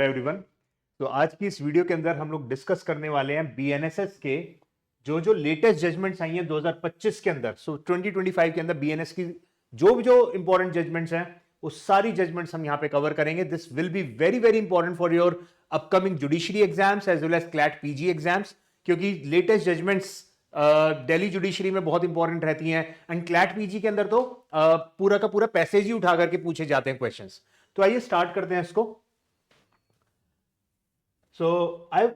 Everyone. तो आज की इस वीडियो के अंदर हम लोग डिस्कस करने वाले हैं बीएनएसएस के जो लेटेस्ट जजमेंट्स आई हैं 2025 के अंदर। 2025 के अंदर बीएनएस की जो इंपॉर्टेंट जजमेंट्स हैं वो सारी जजमेंट्स हम यहां पे कवर करेंगे। This will be very very important for your upcoming judiciary exams as well as CLAT PG exams, क्योंकि लेटेस्ट जजमेंट्स दिल्ली जुडिशरी में बहुत इंपॉर्टेंट रहती हैं एंड क्लैट पीजी के अंदर तो पूरा का पूरा पैसेज ही उठा करके पूछे जाते हैं क्वेश्चंस। तो आइए स्टार्ट करते हैं इसको। So I've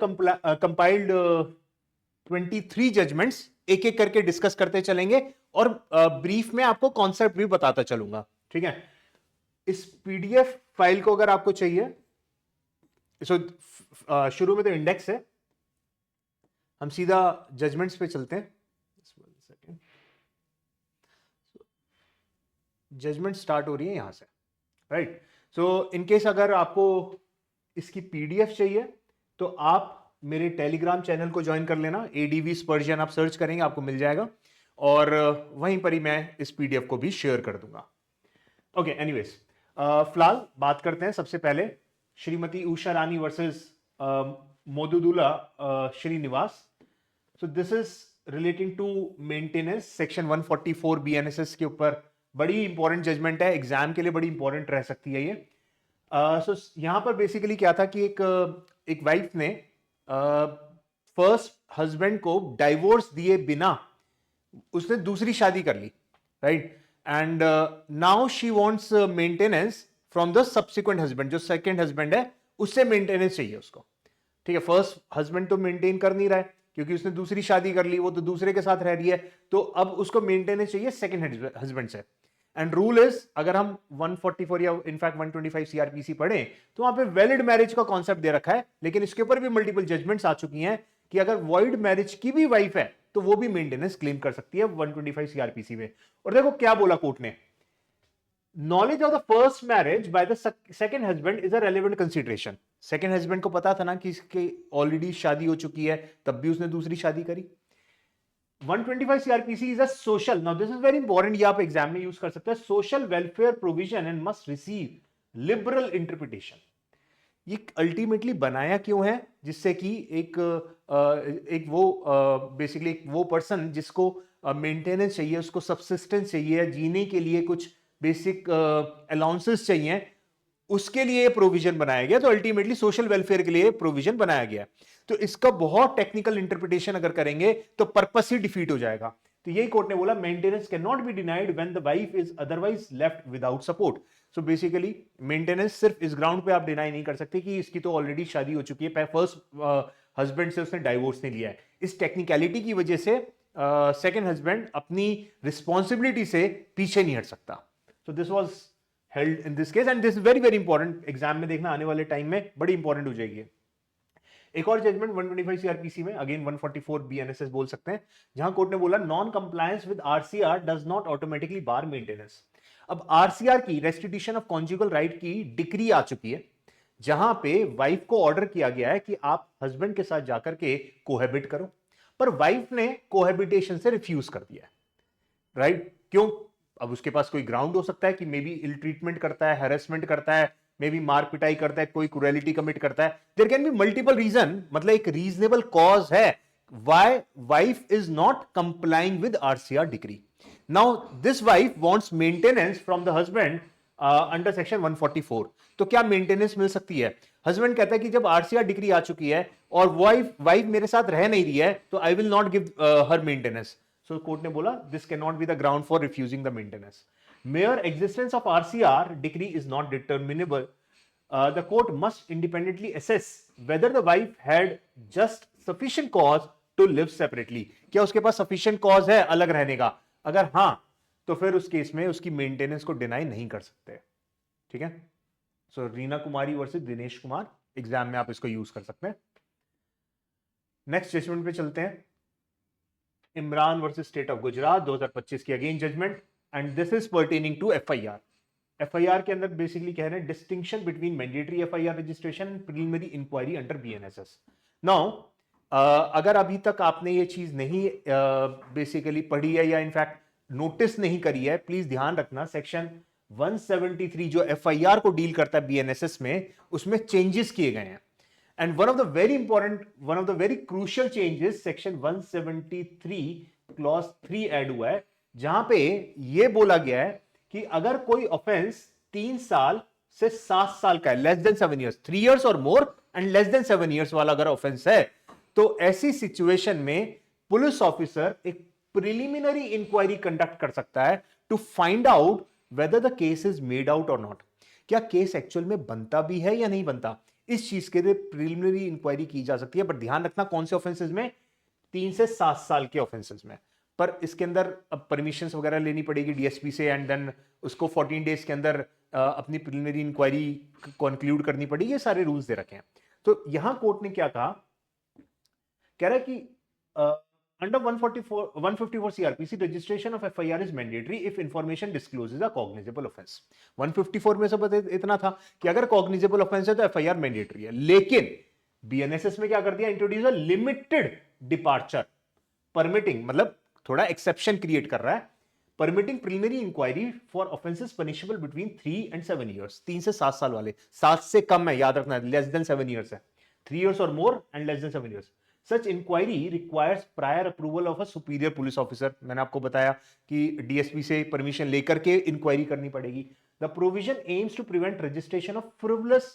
compiled 23 जजमेंट्स, एक एक करके डिस्कस करते चलेंगे और ब्रीफ में आपको कॉन्सेप्ट भी बताता चलूंगा, ठीक है। इस पीडीएफ फाइल को अगर आपको चाहिए, शुरू में तो इंडेक्स है, हम सीधा जजमेंट्स पे चलते हैं। जजमेंट स्टार्ट हो रही है यहां से, राइट। सो इनकेस अगर आपको इसकी पीडीएफ चाहिए तो आप मेरे टेलीग्राम चैनल को ज्वाइन कर लेना। एडीवी स्पर्जन आप सर्च करेंगे आपको मिल जाएगा और वहीं पर ही मैं इस पीडीएफ को भी शेयर कर दूंगा। ओके, एनीवेज, फिलहाल बात करते हैं सबसे पहले Shrimati Usha Rani versus Modudula Srinivas. So this is relating to maintenance section 144 BNSS के ऊपर। बड़ी इंपॉर्टेंट जजमेंट है, एग्जाम के लिए बड़ी इंपॉर्टेंट रह सकती है ये। यहां पर बेसिकली क्या था कि एक वाइफ ने फर्स्ट हस्बैंड को डाइवोर्स दिए बिना उसने दूसरी शादी कर ली, right. And now she wants maintenance from the subsequent husband. जो सेकंड हस्बैंड है उससे मेंटेनेंस चाहिए उसको, ठीक है। फर्स्ट हस्बैंड तो मेंटेन कर नहीं रहा है क्योंकि उसने दूसरी शादी कर ली, वो तो दूसरे के साथ रह रही है, तो अब उसको मेंटेनेंस चाहिए सेकंड हस्बैंड से। एंड रूल इज, अगर हम 144 या इनफैक्ट 125 सीआरपीसी पढ़ें तो वहां पे वैलिड मैरिज का कॉन्सेप्ट दे रखा है, लेकिन इसके ऊपर भी मल्टीपल जजमेंट्स आ चुकी हैं कि अगर वॉइड मैरिज की भी वाइफ है तो वो भी मेंटेनेंस क्लेम कर सकती है 125 सीआरपीसी में। और देखो क्या बोला कोर्ट ने, knowledge of the first marriage by the second husband is a relevant consideration. Second husband को पता था ना कि इसकी ऑलरेडी शादी हो चुकी है, तब भी उसने दूसरी शादी करी। 125 CRPC is a social, now this is very important, ये आप एग्जाम में यूज कर सकते हैं, social welfare provision and must receive liberal interpretation. ये अल्टीमेटली बनाया क्यों है, जिससे कि एक वो बेसिकली एक वो पर्सन जिसको मेंटेनेंस चाहिए, उसको सब्सिस्टेंस चाहिए, जीने के लिए कुछ बेसिक अलाउंसेस चाहिए, उसके लिए प्रोविजन बनाया गया। तो अल्टीमेटली सोशल वेलफेयर के लिए प्रोविजन बनाया गया। तो इसका बहुत टेक्निकल इंटरप्रिटेशन अगर करेंगे तो पर्पस ही डिफीट हो जाएगा। तो यही कोर्ट ने बोला, maintenance can not be denied when the wife is otherwise left without support. So basically maintenance सिर्फ इस ग्राउंड पे आप डिनाई नहीं कर सकते कि इसकी तो ऑलरेडी शादी हो चुकी है, फर्स्ट हस्बैंड से उसने डाइवोर्स नहीं लिया है। इस टेक्निकलिटी की वजह से सेकंड हस्बैंड अपनी रिस्पॉन्सिबिलिटी से पीछे नहीं हट सकता। So this was held in this case and this very very important, exam में देखना आने वाले टाइम में बड़ी इंपॉर्टेंट हो जाएगी। एक और जजमेंट 125 सीआरपीसी में, अगेन 144 बीएनएसएस बोल सकते हैं, जहां कोर्ट ने बोला non compliance with RCR does not automatically bar maintenance. अब आरसीआर की, रेस्टिट्यूशन ऑफ कॉन्जुगल राइट की डिक्री आ चुकी है, जहां पे वाइफ को ऑर्डर किया गया है कि आप हस्बैंड के साथ जाकर के कोहैबिट करो, पर वाइफ ने कोहैबिटेशन से रिफ्यूज कर दिया है, राइट। क्यों? अब उसके पास कोई ग्राउंड हो सकता है कि मे बी इल ट्रीटमेंट करता है, हैरेसमेंट करता है, मे बी मार पिटाई करता है, कोई क्रूएलिटी कमिट करता है। There can be multiple reason, मतलब एक रीजनेबल कॉज है why wife is not complying with RCR decree. Now this wife wants maintenance from the husband under section 144। तो क्या मेंटेनेंस मिल सकती है? हस्बैंड कहता है कि जब आरसीआर डिग्री आ चुकी है और वाइफ मेरे साथ रह नहीं रही है तो I will not give her maintenance. So court ने बोला this can not be the ground for refusing the maintenance. Mere existence of RCR decree is not determinable. The court must independently assess whether the wife had just sufficient cause to live separately. क्या उसके पास sufficient cause है अलग रहने का? अगर हाँ, तो फिर उस केस में उसकी मेंटेनेंस को डिनाई नहीं कर सकते, ठीक है। सो रीना कुमारी वर्सेस दिनेश कुमार, एग्जाम में आप इसको यूज कर सकते हैं। नेक्स्ट जजमेंट पे चलते हैं, Imran versus state of Gujarat 2025 की again judgment, and this is pertaining to FIR. FIR के अंदर बेसिकली कह रहे हैं distinction between mandatory FIR registration and preliminary inquiry under BNSS. Now अगर अभी तक आपने ये चीज नहीं बेसिकली पढ़ी है या इनफैक्ट नोटिस नहीं करी है, प्लीज ध्यान रखना, सेक्शन 173 जो एफआईआर को डील करता है बीएनएसएस में, उसमें चेंजेस किए गए हैं। And one of the very crucial changes section 173 clause 3 add हुआ है, जहां पे यह बोला गया है कि अगर कोई ऑफेंस 3 साल से 7 साल का है, less than 7 years, 3 years or more and less than 7 years वाला अगर ऑफेंस है, तो ऐसी सिचुएशन में पुलिस ऑफिसर एक प्रिलिमिनरी इंक्वायरी कंडक्ट कर सकता है to find out whether the case is made out or not. क्या केस एक्चुअल में बनता भी है या नहीं बनता, इस चीज के लिए प्रिलिमिनरी इंक्वायरी की जा सकती है। पर ध्यान रखना कौन से ऑफेंसेस में, 3 से 7 साल के ऑफेंसेस में। पर इसके अंदर अब परमिशन वगैरह लेनी पड़ेगी डीएसपी से, एंड देन उसको 14 डेज के अंदर अपनी प्रिलिमिनरी इंक्वायरी कंक्लूड करनी पड़ेगी। ये सारे रूल्स दे रखे हैं। तो यहां कोर्ट ने क्या कहा, कह रहा है कि under 154 CrPC registration of FIR is mandatory if information discloses a cognizable offence. 154 में सब इतना था कि अगर कॉग्निजेबल ऑफेंस है तो एफआईआर मैंडेटरी है, लेकिन बीएनएसएस में क्या कर दिया, introduce a limited departure permitting, मतलब थोड़ा एक्सेप्शन क्रिएट कर रहा है, permitting preliminary inquiry for offences punishable between 3 and 7 years. 3 से 7 साल वाले, 7 से कम है, याद रखना, लेस देन 7 ईयर्स है, 3 years or more and less than 7 years. Such inquiry requires prior approval of a superior police officer। मैंने आपको बताया कि डीएसपी से परमिशन लेकर के इंक्वायरी करनी पड़ेगी। The provision aims to prevent registration of frivolous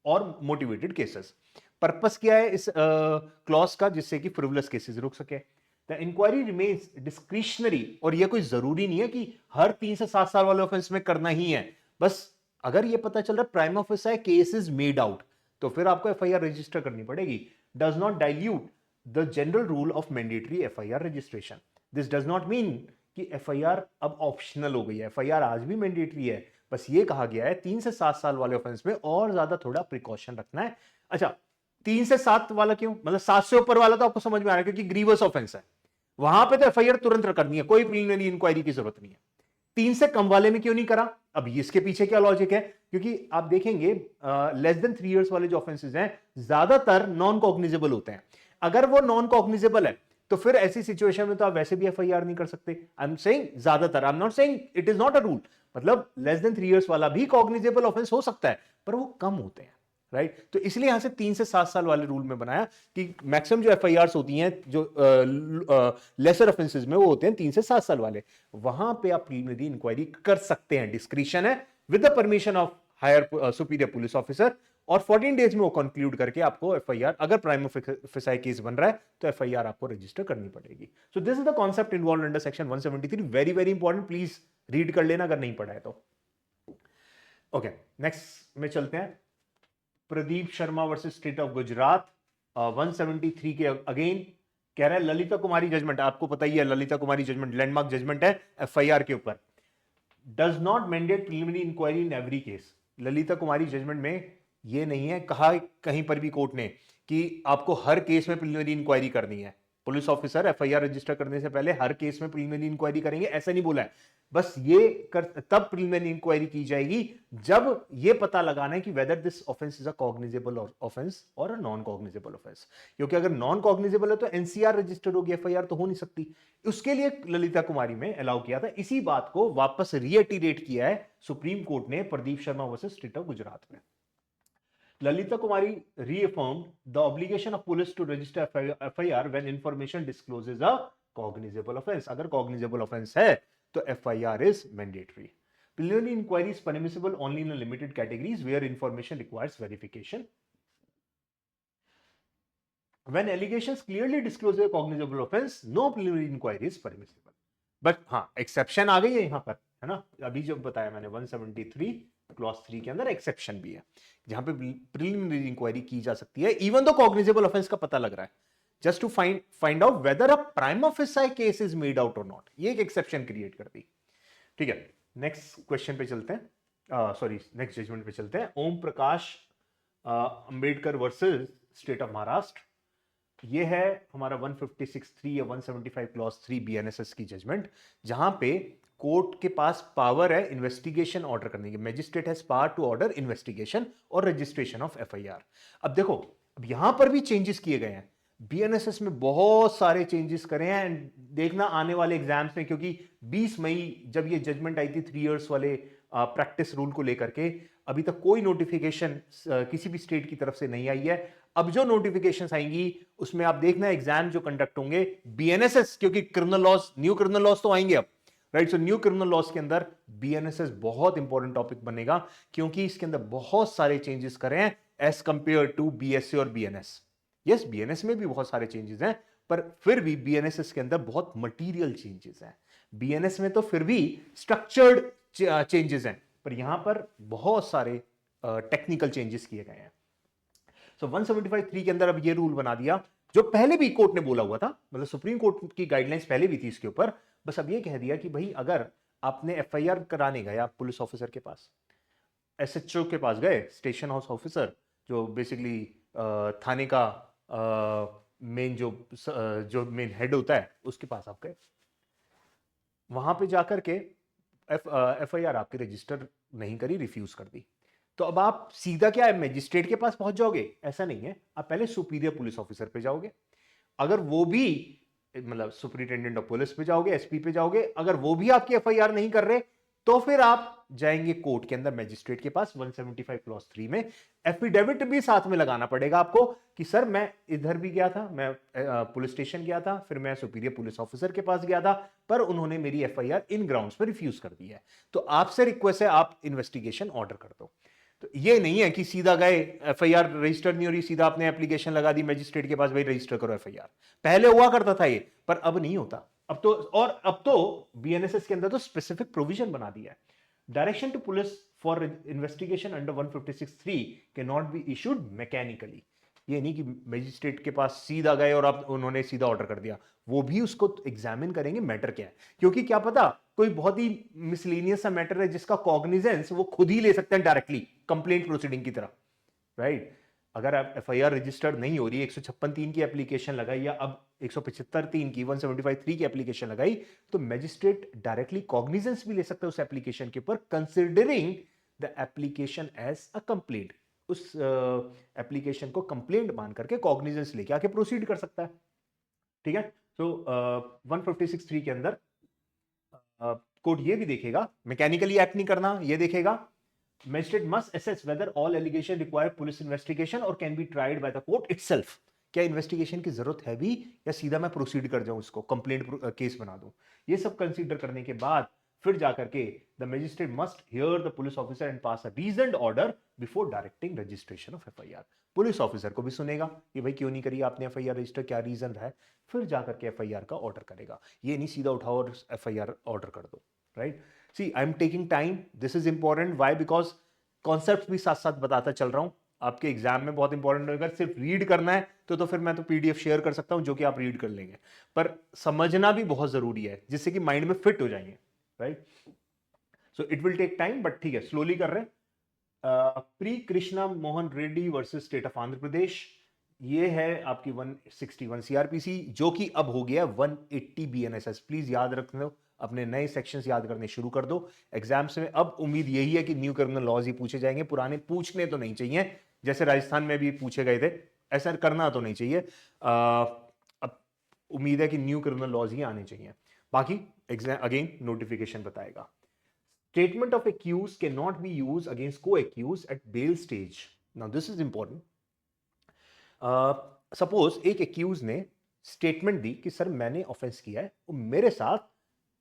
और motivated cases। पर्पस क्या है इस क्लॉज का, जिससे कि फ्रिवलस केसेस रुक सके। द इंक्वायरी रिमेन्स डिस्क्रिशनरी, और यह कोई जरूरी नहीं है कि हर 3 से 7 साल वाले ऑफेंस में करना ही है। बस अगर यह पता चल रहा है prima facie case is made out, तो फिर आपको एफआईआर रजिस्टर करनी पड़ेगी। Does not dilute the general rule of mandatory FIR registration। This does not mean कि FIR अब ऑप्शनल हो गई है, FIR आज भी मैंडेटरी है। बस ये कहा गया है 3 से 7 साल वाले ऑफेंस में और ज्यादा थोड़ा प्रिकॉशन रखना है। अच्छा, 3 से 7 वाला क्यों, मतलब 7 से ऊपर वाला तो आपको समझ में आ रहा है, क्योंकि ग्रीवस ऑफेंस है, वहां पे तो एफआईआर तुरंत करनी है, कोई प्रिलिमिनरी इंक्वायरी की जरूरत नहीं है। 3 से कम वाले में क्यों नहीं करा, अब इसके पीछे क्या लॉजिक है, क्योंकि आप देखेंगे लेस देन 3 इयर्स वाले जो ऑफेंसेस हैं ज्यादातर नॉन कॉग्निजेबल होते हैं। अगर वो नॉन कॉग्निजेबल है तो फिर ऐसी सिचुएशन में तो आप वैसे भी एफआईआर नहीं कर सकते। आई एम सेइंग ज्यादातर, I am not saying it is not a rule, मतलब लेस देन 3 इयर्स वाला भी कॉग्निजेबल ऑफेंस हो सकता है, पर वो कम होते हैं, राइट। तो इसलिए यहां से 3 से 7 साल वाले रूल में बनाया कि मैक्सिमम जो एफआईआर्स होती हैं जो लेसर ऑफेंसेस में, वो होते हैं 3 से 7 साल वाले, वहां पे आप प्रिलिमिनरी इंक्वायरी कर सकते हैं, डिस्क्रिशन है, with the permission of higher superior police officer, और 14 डेज में वो कंक्लूड करके आपको एफआईआर, अगर प्राइमा फेसाई केस बन रहा है तो एफआईआर आपको रजिस्टर करनी पड़ेगी। सो this is the concept involve under section 173। Very very important, please read कर लेना अगर नहीं पढ़ा है तो। ओके, नेक्स्ट में चलते हैं। Pradeep Sharma versus state of Gujarat, 173 के अगेन कह रहा है ललिता कुमारी जजमेंट, आपको पता ही है Lalita Kumari judgment landmark judgment है एफआईआर के ऊपर, does not mandate preliminary inquiry in every case. Lalita Kumari judgment में ये नहीं है कहा कहीं पर भी कोर्ट ने कि आपको हर केस में प्रिलिमिनरी इंक्वायरी करनी है। पुलिस ऑफिसर एफआईआर रजिस्टर करने से पहले हर केस में प्रिलिमिनरी इंक्वायरी करेंगे, ऐसा नहीं बोला है। बस ये तब प्रिलिमिनरी इंक्वायरी की जाएगी जब ये पता लगाना है कि whether this offence is a cognizable offence और अ नॉन कॉग्निजेबल ऑफेंस। क्योंकि अगर नॉन कॉग्निजेबल है तो एनसीआर रजिस्टर्ड होगी, एफआईआर तो हो नहीं सकती। उसके लिए ललिता कुमारी में अलाउ किया था। इसी बात को वापस रीएटिरेट किया है सुप्रीम कोर्ट ने Pradeep Sharma versus state of Gujarat में। Lalita Kumari reaffirmed the obligation of police to register FIR when information discloses a cognizable offense। अगर cognizable offense है तो FIR is mandatory। Preliminary inquiry is permissible only in a limited categories where information requires verification। When allegations clearly disclose a cognizable offense, no preliminary inquiry is permissible। But हाँ, exception आ गई है यहां पर, है ना, अभी जो बताया मैंने 173 क्लॉज 3 के अंदर एक्सेप्शन भी है, जहां पे प्रिलिमिनरी इंक्वायरी की जा सकती है इवन दो कॉग्निजेबल ऑफेंस का पता लग रहा है, just to find out whether a prima facie case is made out or not. ये एक एक्सेप्शन क्रिएट कर दी। ठीक है, नेक्स्ट क्वेश्चन पे चलते हैं, सॉरी नेक्स्ट जजमेंट पे चलते हैं। Om Prakash Ambedkar versus state of Maharashtra, ये है हमारा 156(3) या 175 क्लॉज 3 बीएनएसएस की जजमेंट, जहां पे कोर्ट के पास पावर है इन्वेस्टिगेशन ऑर्डर करने की। Magistrate has power to order investigation और रजिस्ट्रेशन ऑफ एफआईआर। अब देखो, अब यहां पर भी चेंजेस किए गए हैं, बीएनएसएस में बहुत सारे चेंजेस करे हैं, एंड देखना आने वाले एग्जाम्स में, क्योंकि 20 मई जब ये जजमेंट आई थी 3 इयर्स वाले प्रैक्टिस रूल को लेकर के अभी तक कोई नोटिफिकेशन किसी भी स्टेट की तरफ से नहीं आई है। अब जो नोटिफिकेशन आएंगी उसमें आप देखना एग्जाम जो कंडक्ट होंगे बीएनएसएस, क्योंकि criminal loss, new criminal loss तो आएंगे अब, right. So new criminal loss के अंदर बीएनएसएस बहुत इंपॉर्टेंट टॉपिक बनेगा, क्योंकि इसके अंदर बहुत सारे चेंजेस करे हैं एज कंपेयर टू बीएसए और बीएनएस। यस, बीएनएस में भी बहुत सारे चेंजेस हैं, पर फिर भी बीएनएसएस के अंदर बहुत मटीरियल चेंजेस हैं। बीएनएस में तो फिर भी स्ट्रक्चर्ड चेंजेस हैं, पर यहां पर बहुत सारे टेक्निकल चेंजेस किए गए हैं। सो 175(3) के अंदर अब ये रूल बना दिया, जो पहले भी कोर्ट ने बोला हुआ था, मतलब सुप्रीम कोर्ट की गाइडलाइंस पहले भी थी इसके ऊपर, बस अब ये कह दिया कि भाई अगर आपने एफआईआर कराने गए आप पुलिस ऑफिसर के पास, एसएचओ के पास गए, स्टेशन हाउस ऑफिसर, जो बेसिकली थाने का मेन जो मेन हेड होता है, उसके पास आप गए, वहां पे जाकर के एफआईआर आपकी रजिस्टर नहीं करी, रिफ्यूज कर दी, तो अब आप सीधा क्या है, मजिस्ट्रेट के पास पहुंच जाओगे? ऐसा नहीं है, आप पहले सुपीरियर पुलिस ऑफिसर पे जाओगे। अगर वो भी, मतलब सुपरिटेंडेंट ऑफ पुलिस पे जाओगे, एसपी पे जाओगे, अगर वो भी आपकी एफआईआर नहीं कर रहे, तो फिर आप जाएंगे कोर्ट के अंदर मजिस्ट्रेट के पास। 175 क्लॉज 3 में एफिडेविट भी साथ में लगाना पड़ेगा आपको कि सर मैं इधर भी गया था, मैं पुलिस स्टेशन गया था, फिर मैं सुपीरियर पुलिस ऑफिसर के पास गया था, पर उन्होंने मेरी एफआईआर इन ग्राउंड्स पर रिफ्यूज कर दी है, तो आपसे रिक्वेस्ट है आप इन्वेस्टिगेशन ऑर्डर कर दो। तो ये नहीं है कि सीधा गए, एफआईआर रजिस्टर नहीं हो रही, सीधा आपने एप्लीकेशन लगा दी मजिस्ट्रेट के पास, भाई रजिस्टर करो एफआईआर। पहले हुआ करता था ये, पर अब नहीं होता। अब तो बीएनएसएस के अंदर तो स्पेसिफिक प्रोविजन बना दिया है, direction to police for investigation under 156(3) can not be issued mechanically. ये नहीं कि मजिस्ट्रेट के पास सीधा गए और अब उन्होंने सीधा ऑर्डर कर दिया, वो भी उसको एग्जामिन करेंगे मैटर क्या है, क्योंकि क्या पता कोई बहुत ही मिसलेनियस सा मैटर है जिसका कॉग्निजेंस वो खुद ही ले सकते हैं डायरेक्टली कंप्लेंट प्रोसीडिंग की तरह, राइट। अगर आप एफआईआर रजिस्टर्ड नहीं हो रही, 156(3) की एप्लीकेशन लगाई या अब 175(3) की 175(3) की एप्लीकेशन लगाई, तो मैजिस्ट्रेट डायरेक्टली कॉग्निजेंस भी ले सकता है उस एप्लीकेशन के ऊपर, considering the application as a complaint. उस एप्लीकेशन को कंप्लेंट मान करके कॉग्निजेंस लेके आके प्रोसीड कर सकता है, ठीक है। सो 156(3) के अंदर कोर्ट ये भी देखेगा, मैकेनिकली एक्ट नहीं करना, ये देखेगा Magistrate must assess whether all allegation require police investigation or can be tried by the court itself। क्या इन्वेस्टिगेशन की जरूरत है भी, या सीधा मैं प्रोसीड कर जाऊं, इसको कंप्लेंट केस बना दूं। ये सब कंसीडर करने के बाद फिर जाकर के the magistrate must here the police officer and pass a reasoned order before directing registration of FIR. Police officer को भी सुनेगा कि भाई क्यों नहीं करी आपने एफआईआर रजिस्टर, क्या रीजन है, फिर जाकर के एफआईआर का ऑर्डर करेगा। ये नहीं सीधा उठाओ और एफआईआर ऑर्डर कर दो, right. See, I'm taking time. This is important. Why? Because concept भी साथ साथ बताता चल रहा हूं, आपके एग्जाम में बहुत इंपॉर्टेंट होगा। सिर्फ रीड करना है तो फिर मैं तो पीडीएफ शेयर कर सकता हूं जो कि आप रीड कर लेंगे, पर समझना भी बहुत जरूरी है जिससे कि माइंड में फिट हो जाएंगे, right. So it will take time, but ठीक है, स्लोली कर रहे हैं। प्री Krishna Mohan Reddy versus state of Andhra Pradesh, ये है आपकी 161 सीआरपीसी, जो कि अब हो गया 180 बीएनएसएस। प्लीज याद रख लो, अपने नए सेक्शंस याद करने शुरू कर दो। एग्जाम्स में अब उम्मीद यही है कि न्यू क्रिमिनल लॉज ही पूछे जाएंगे, पुराने पूछने तो नहीं चाहिए, जैसे राजस्थान में भी पूछे गए थे, ऐसा करना तो नहीं चाहिए। अब उम्मीद है कि न्यू क्रिमिनल लॉज ही आने चाहिए, बाकी एग्जाम अगेन नोटिफिकेशन बताएगा। Statement of accused can not be used against को accused at bail stage. Now this is important. Suppose एक एक्यूज ने स्टेटमेंट दी कि सर मैंने ऑफेंस किया है और मेरे साथ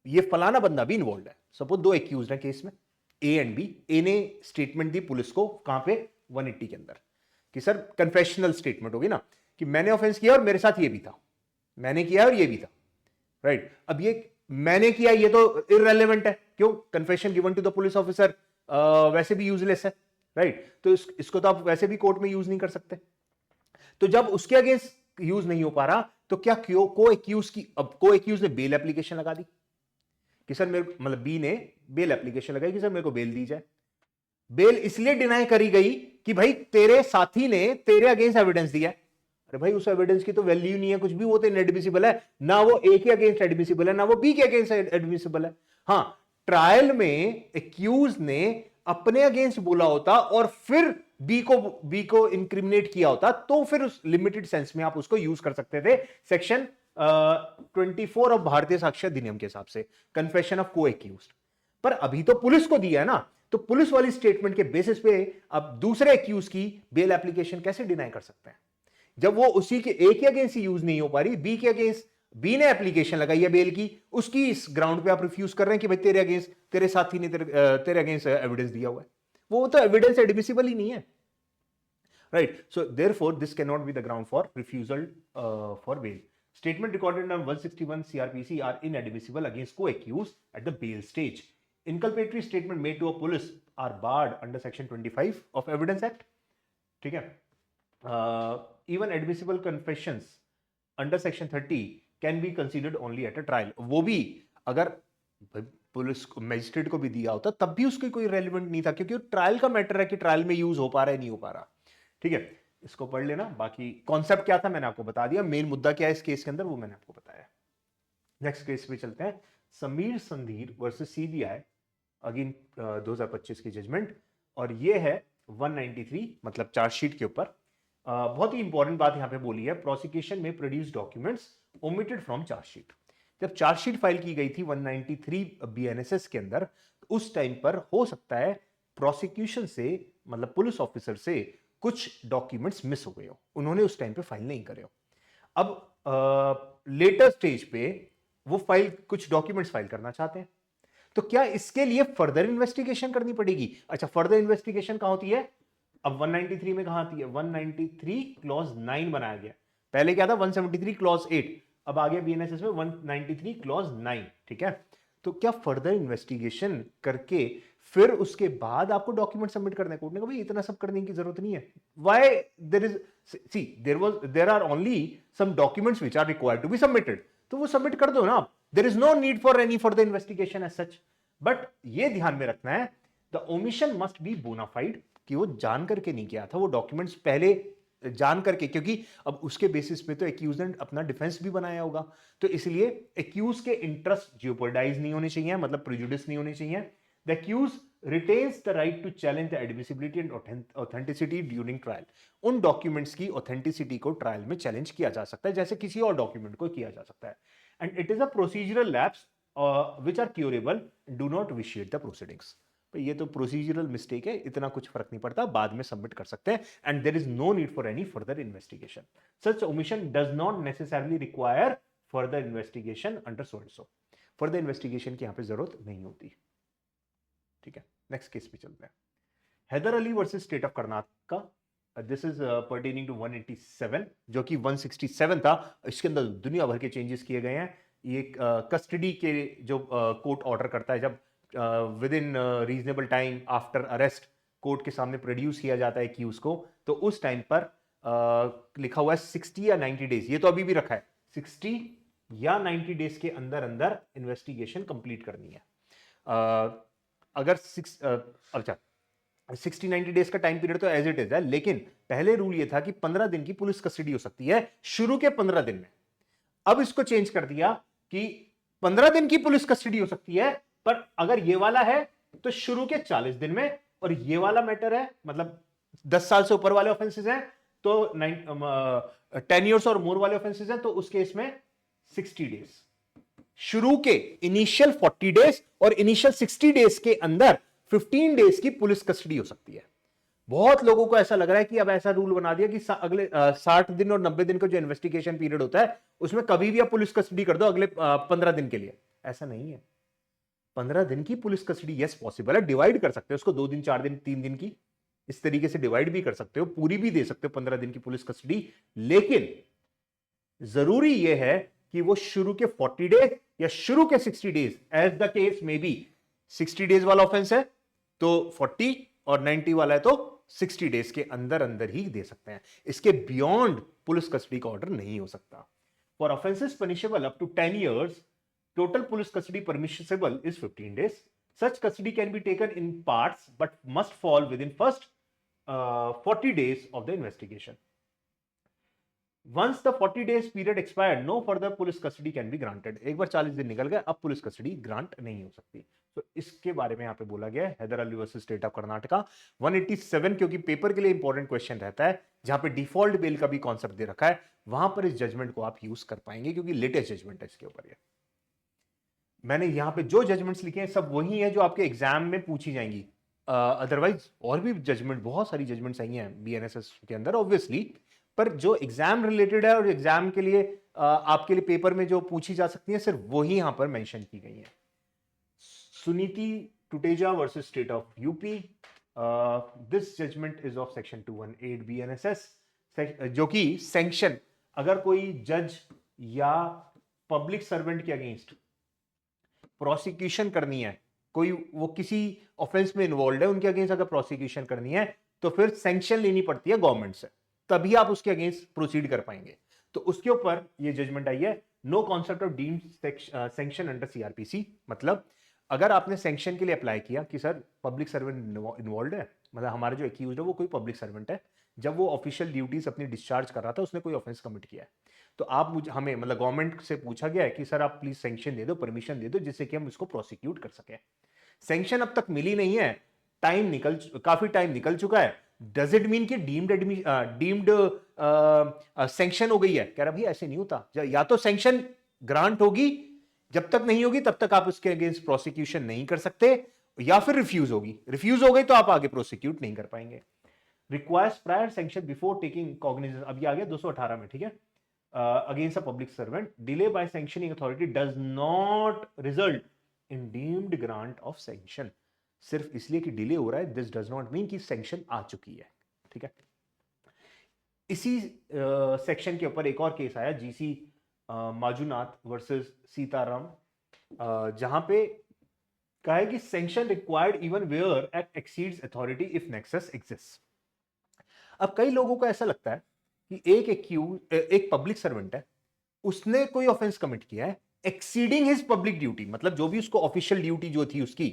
ये फलाना बंदा भी इन्वॉल्व है। सपोज दो एक्यूज हैं केस में, ए एंड बी। ए ने स्टेटमेंट दी पुलिस को, कहां पे, 180 के अंदर, कि सर कन्फेशनल स्टेटमेंट होगी ना, कि मैंने ऑफेंस किया और मेरे साथ ये भी था, मैंने किया और ये भी था, राइट। अब ये मैंने किया ये तो इररेलेवेंट है, क्यों, confession given to the police officer वैसे भी यूजलेस है, राइट। तो इसको तो आप वैसे भी कोर्ट में यूज नहीं कर सकते। तो जब उसके अगेंस्ट यूज नहीं हो पा रहा, तो क्या को एक्यूज की, अब को एक्यूज ने बेल एप्लीकेशन लगा दी कि सर मेरे, मतलब बी ने बेल एप्लीकेशन लगाई कि सर मेरे को बेल दी जाए। बेल इसलिए डिनाई करी गई कि भाई तेरे साथी ने तेरे अगेंस्ट एविडेंस दिया। अरे भाई उस एविडेंस की तो वैल्यू नहीं है, कुछ भी, वो तो इनएडमिसिबल है ना, वो ए के अगेंस्ट एडमिसिबल है ना वो बी के अगेंस्ट एडमिसिबल है। हाँ, ट्रायल में एक्यूज ने अपने अगेंस्ट बोला होता और फिर बी को इंक्रिमिनेट किया होता, तो फिर उस लिमिटेड सेंस में आप उसको यूज कर सकते थे, सेक्शन 24 ऑफ भारतीय साक्ष्य अधिनियम के हिसाब से, कन्फेशन ऑफ को एक्यूज्ड। पर अभी तो पुलिस को दिया है ना, तो पुलिस वाली स्टेटमेंट के बेसिस पे अब दूसरे एक्यूज की बेल एप्लीकेशन कैसे डिनाई कर सकते हैं, जब वो उसी के ए के अगेंस्ट ही यूज नहीं हो पा रही, बी के अगेंस्ट बी ने एप्लीकेशन लगाई है बेल की, उसकी इस ग्राउंड पे आप रिफ्यूज कर रहे हैं कि भाई तेरे अगेंस्ट, तेरे साथी ने तेरे अगेंस्ट एविडेंस दिया हुआ है, वो तो एविडेंस एडमिसिबल ही नहीं है, right? So therefore this can not be the ground for refusal for bail. Statement recorded under 161 CRPC are inadmissible against co-accused at the bail stage. Inculpatory statement made to a police are barred under Section 25 of Evidence Act. ठीक है? Even admissible confessions under Section 30 can be considered only at a trial. वो भी अगर police को, magistrate को भी दिया होता तब भी उसके कोई रेलिवेंट नहीं था, क्योंकि ट्रायल का मैटर है कि ट्रायल में यूज हो पा रहा है नहीं हो पा रहा. ठीक है, इसको पढ़ लेना. बाकी कॉन्सेप्ट क्या था मैंने आपको बता दिया, मेन मुद्दा क्या है इस केस के अंदर वो मैंने आपको बताया. नेक्स्ट केस पे चलते हैं. Sameer Sandhir versus CBI again 2025 की जजमेंट, और ये है 193 मतलब चार्जशीट के ऊपर. बहुत ही इंपॉर्टेंट बात यहां पे बोली है, प्रोसिक्यूशन में produce documents omitted from chargesheet. जब चार्जशीट फाइल की गई थी 193 बीएनएसएस के अंदर, उस टाइम पर हो सकता है प्रोसिक्यूशन से, मतलब पुलिस ऑफिसर से कुछ डॉक्यूमेंट्स मिस हो गए हो, उन्होंने उस टाइम पे फाइल नहीं करे हो. अब लेटर स्टेज पे वो फाइल, कुछ डॉक्यूमेंट्स फाइल करना चाहते हैं, तो क्या इसके लिए फर्दर इन्वेस्टिगेशन करनी पड़ेगी? अच्छा, फर्दर इन्वेस्टिगेशन कहां होती है? अब 193 में कहां आती है? 193 क्लॉज 9 बनाया गया. पहले क्या था? 173 क्लॉज 8. अब आ गया बीएनएसएस में 193 क्लॉज 9. ठीक है, तो क्या फर्दर इन्वेस्टिगेशन करके फिर उसके बाद आपको डॉक्यूमेंट सबमिट करने को? भाई इतना सब करने की जरूरत नहीं है. Why there is, see there are only some documents which are required to be submitted, तो वो सबमिट कर दो ना. There is no need for any further investigation as such. But ये ध्यान में रखना है, the omission must be bona fide, कि वो जान करके नहीं किया था, वो डॉक्यूमेंट्स पहले जान करके, क्योंकि अब उसके बेसिस पे तो एक्यूज ने अपना डिफेंस भी बनाया होगा, तो इसलिए एक्यूज के इंटरेस्ट जियोपर्डाइज नहीं होने चाहिए, मतलब प्रिजुडिस नहीं होने चाहिए. The accuse retains the right to challenge the admissibility and authenticity during trial. उन डॉक्यूमेंट्स की ऑथेंटिसिटी को ट्रायल में चैलेंज किया जा सकता है, जैसे किसी और डॉक्यूमेंट को किया जा सकता है. And it is a procedural lapse which are curable, do not vitiate the proceedings. ये तो प्रोसीजरल मिस्टेक है, इतना कुछ फर्क नहीं पड़ता, बाद में सबमिट कर सकते हैं. And there is no need for any further investigation. Such omission does not necessarily require further investigation under so and so. Further investigation की यहां पे जरूरत नहीं होती. ठीक है, नेक्स्ट केस पे चलते हैं. Haider Ali versus state of Karnataka. This is pertaining to 187, जो कि 167 था. इसके अंदर दुनिया भर के चेंजेस किए गए हैं. ये कस्टडी के जो कोर्ट ऑर्डर करता है, जब with in reasonable time after arrest court के सामने प्रोड्यूस किया जाता है एक्यूज को, तो उस टाइम पर लिखा हुआ है 60 या 90 डेज. ये तो अभी भी रखा है, 60 या 90 डेज के अंदर अंदर इन्वेस्टिगेशन कंप्लीट करनी है. अगर 60-90 डेज का टाइम पीरियड तो एज इट इज है, लेकिन पहले रूल ये था कि 15 दिन की पुलिस कस्टडी हो सकती है शुरू के 15 दिन में. अब इसको चेंज कर दिया कि 15 दिन की पुलिस कस्टडी हो सकती है, पर अगर ये वाला है तो शुरू के 40 दिन में, और ये वाला मैटर है, मतलब 10 साल से ऊपर वाले ऑफेंसेस हैं तो 10 इयर्स और मोर वाले ऑफेंसेस हैं तो उस केस में 60 डेज. शुरू के इनिशियल 40 डेज और इनिशियल 60 डेज के अंदर 15 डेज की पुलिस कस्टडी हो सकती है. बहुत लोगों को ऐसा लग रहा है कि अब ऐसा रूल बना दिया कि अगले 60 दिन और 90 दिन का जो इन्वेस्टिगेशन पीरियड होता है उसमें कभी भी आप पुलिस कस्टडी कर दो अगले 15 दिन के लिए. ऐसा नहीं है. 15 दिन की पुलिस कस्टडी यस पॉसिबल है, डिवाइड कर सकते हो उसको, 2 दिन 4 दिन 3 दिन की, इस तरीके से डिवाइड भी कर सकते हो, पूरी भी दे सकते हो 15 दिन की पुलिस कस्टडी. लेकिन जरूरी यह है कि वो शुरू के 40 डेज या शुरू के 60 डेज, एज द केस में बी. 60 डेज वाला ऑफेंस है तो 40 और 90 वाला है तो 60 डेज के अंदर अंदर ही दे सकते हैं. इसके बियॉन्ड पुलिस कस्टडी का ऑर्डर नहीं हो सकता. For offences punishable up to 10 years, total police custody permissible is 15 days. Such custody can be taken in parts but must fall within first 40 days of the investigation. Once the 40 days period expired, no further police custody can be granted. एक बार 40 दिन निकल गए, अब police custody grant नहीं हो सकती. तो इसके बारे में यहाँ पे बोला गया है Haider Ali versus state of Karnataka 187, क्योंकि पेपर के लिए इंपॉर्टेंट क्वेश्चन रहता है, जहां पे डिफॉल्ट बेल का भी कॉन्सेप्ट दे रखा है, वहां पर इस जजमेंट को आप यूज कर पाएंगे, क्योंकि लेटेस्ट जजमेंट है इसके ऊपर. ये मैंने यहां पे जो जजमेंट्स लिखे हैं सब वही है जो आपके एग्जाम में पूछी जाएंगी. अदरवाइज और भी जजमेंट, बहुत सारी जजमेंट्स आई हैं बीएनएसएस के अंदर ऑब्वियसली, पर जो एग्जाम रिलेटेड है और एग्जाम के लिए आपके लिए पेपर में जो पूछी जा सकती है सिर्फ वही यहां पर मेंशन की गई है। Suniti Tuteja versus state of UP, this judgment is of section 218 BNSS, जो कि सैंक्शन अगर कोई जज या पब्लिक सर्वेंट के अगेंस्ट प्रोसिक्यूशन करनी है, कोई वो किसी ऑफेंस में इन्वॉल्व है, उनके अगेंस्ट अगर प्रोसिक्यूशन करनी है तो फिर सैंक्शन लेनी पड़ती है गवर्नमेंट से, तभी आप उसके अगेंस्ट प्रोसीड कर पाएंगे। तो उसके ऊपर ये जजमेंट आई है, no concept of deemed sanction under CrPC. मतलब अगर आपने सैंक्शन के लिए अप्लाई किया कि सर पब्लिक सर्वेंट इन्वॉल्व है, मतलब हमारा जो एक्यूज है वो कोई पब्लिक सर्वेंट है, जब वो ऑफिशियल ड्यूटीज अपनी डिस्चार्ज कर रहा था उसने कोई ऑफेंस कमिट किया है, तो आप मुझे हमें मतलब गवर्नमेंट से पूछा गया है कि सर आप प्लीज सैंक्शन दे दो, परमिशन दे दो, जिससे कि हम इसको प्रोसिक्यूट कर सकें। सैंक्शन अब तक मिली नहीं है, काफी टाइम निकल चुका है। डज इट मीन कि डीम्ड सैंक्शन हो गई है? कह रहा भाई ऐसे नहीं होता, या तो सैंक्शन ग्रांट होगी, जब तक नहीं होगी तब तक आप उसके अगेंस्ट प्रोसिक्यूशन नहीं कर सकते, या फिर रिफ्यूज होगी, रिफ्यूज हो गई तो आप आगे प्रोसिक्यूट नहीं कर पाएंगे। Requires prior sanction before taking cognizance, अब ये आ गया 218 में, ठीक है, against a public servant, delay by sanctioning authority does not result in deemed grant of sanction. सिर्फ इसलिए कि डिले हो रहा है, दिस डज नॉट मीन कि सैंक्शन आ चुकी है, ठीक है। इसी सेक्शन के ऊपर एक और केस आया, जीसी माजूनाथ वर्सेस सीताराम, जहां पे कहा है कि sanction required even where act exceeds authority if nexus exist. अब कई लोगों को ऐसा लगता है कि एक पब्लिक सर्वेंट है, उसने कोई ऑफेंस कमिट किया है एक्सीडिंग हिज पब्लिक ड्यूटी, मतलब जो भी उसको ऑफिशियल ड्यूटी जो थी उसकी,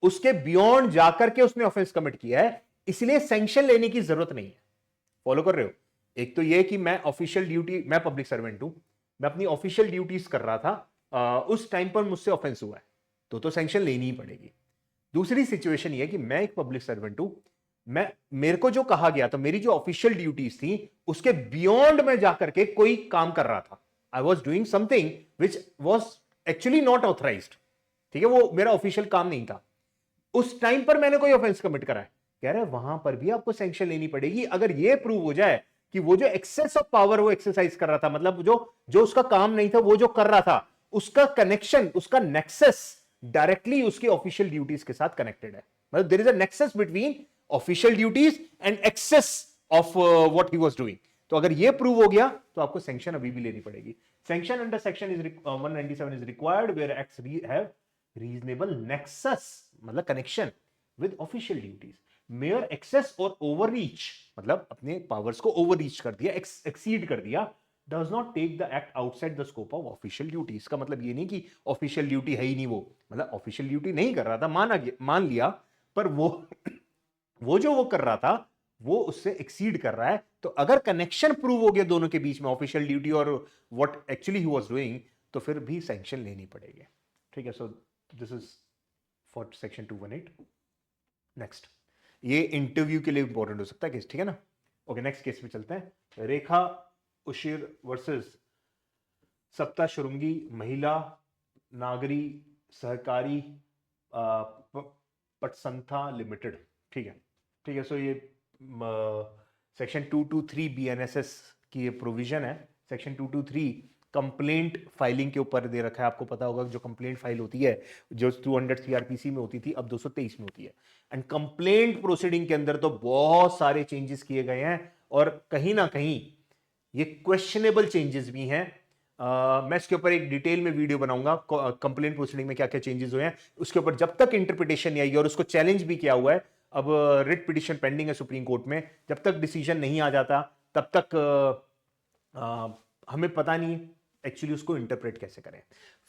उसके बियॉन्ड जाकर के उसने ऑफेंस कमिट किया है, इसलिए सैंक्शन लेने की जरूरत नहीं है। फॉलो कर रहे हो? एक तो ये कि मैं ऑफिशियल ड्यूटी, मैं पब्लिक सर्वेंट हूं, मैं अपनी ऑफिशियल ड्यूटीज कर रहा था, उस टाइम पर मुझसे ऑफेंस हुआ है, तो सैंक्शन लेनी ही पड़ेगी। दूसरी सिचुएशन ये कि मैं एक पब्लिक सर्वेंट हूं, मेरे को जो कहा गया, तो मेरी जो ऑफिशियल ड्यूटीज थी उसके बियॉन्ड में जाकर के कोई काम कर रहा था, I was doing something which was actually not authorised, ठीक है, वो मेरा ऑफिशियल काम नहीं था, उस टाइम पर मैंने कोई ऑफेंस कमिट करा है, कह रहे हैं वहां पर भी आपको सैंक्शन लेनी पड़ेगी अगर यह प्रूव हो जाए कि वो जो एक्सेस ऑफ पावर वो एक्सरसाइज कर रहा था, मतलब जो उसका काम नहीं था वो जो कर रहा था, उसका कनेक्शन, उसका नेक्सस डायरेक्टली उसके ऑफिशियल ड्यूटीज के साथ कनेक्टेड है, मतलब there is a nexus between official duties and excess of what he was doing. तो अगर ये प्रूव हो गया तो आपको सैंक्शन अभी भी लेनी पड़ेगी। Sanction under section 197 is required where acts have reasonable nexus, मतलब connection with official duties. Mere excess और ओवररीच, मतलब अपने पावर्स को ओवररीच कर दिया, एक्सीड कर दिया, does not take the act outside the scope of official duty. इसका मतलब ये नहीं कि ऑफिशियल ड्यूटी है ही नहीं, वो मतलब ऑफिशियल ड्यूटी नहीं कर रहा था, मान लिया, पर वो जो वो कर रहा था वो उससे एक्सीड कर रहा है। तो अगर कनेक्शन प्रूव हो गया दोनों के बीच में, ऑफिशियल ड्यूटी और what actually he was doing, तो फिर भी सैंक्शन लेनी पड़ेगी, ठीक है। सो this is for section 218। Next, ये इंटरव्यू के लिए इंपॉर्टेंट हो सकता है केस, ठीक है ना। ओके, नेक्स्ट केस पे चलते हैं। रेखा उशिर वर्सेस सप्ता शुरुंगी महिला नागरी सहकारी पटसंथा लिमिटेड, ठीक है, ठीक है। सो ये सेक्शन 223 बीएनएसएस की ये प्रोविजन है। सेक्शन 223 कंप्लेंट फाइलिंग के ऊपर दे रखा है। आपको पता होगा जो कंप्लेंट फाइल होती है, जो 200 सीआरपीसी में होती थी, अब 223 में होती है। एंड कंप्लेंट प्रोसीडिंग के अंदर तो बहुत सारे चेंजेस किए गए हैं, और कहीं ना कहीं ये क्वेश्चनेबल चेंजेस भी हैं। मैं इसके ऊपर एक डिटेल में वीडियो बनाऊंगा, कंप्लेंट प्रोसीडिंग में क्या क्या चेंजेस हुए हैं उसके ऊपर, जब तक इंटरप्रिटेशन नहीं आई, और उसको चैलेंज भी किया हुआ है। अब रिट पिटिशन पेंडिंग है सुप्रीम कोर्ट में, जब तक डिसीजन नहीं आ जाता तब तक हमें पता नहीं एक्चुअली उसको इंटरप्रेट कैसे करें।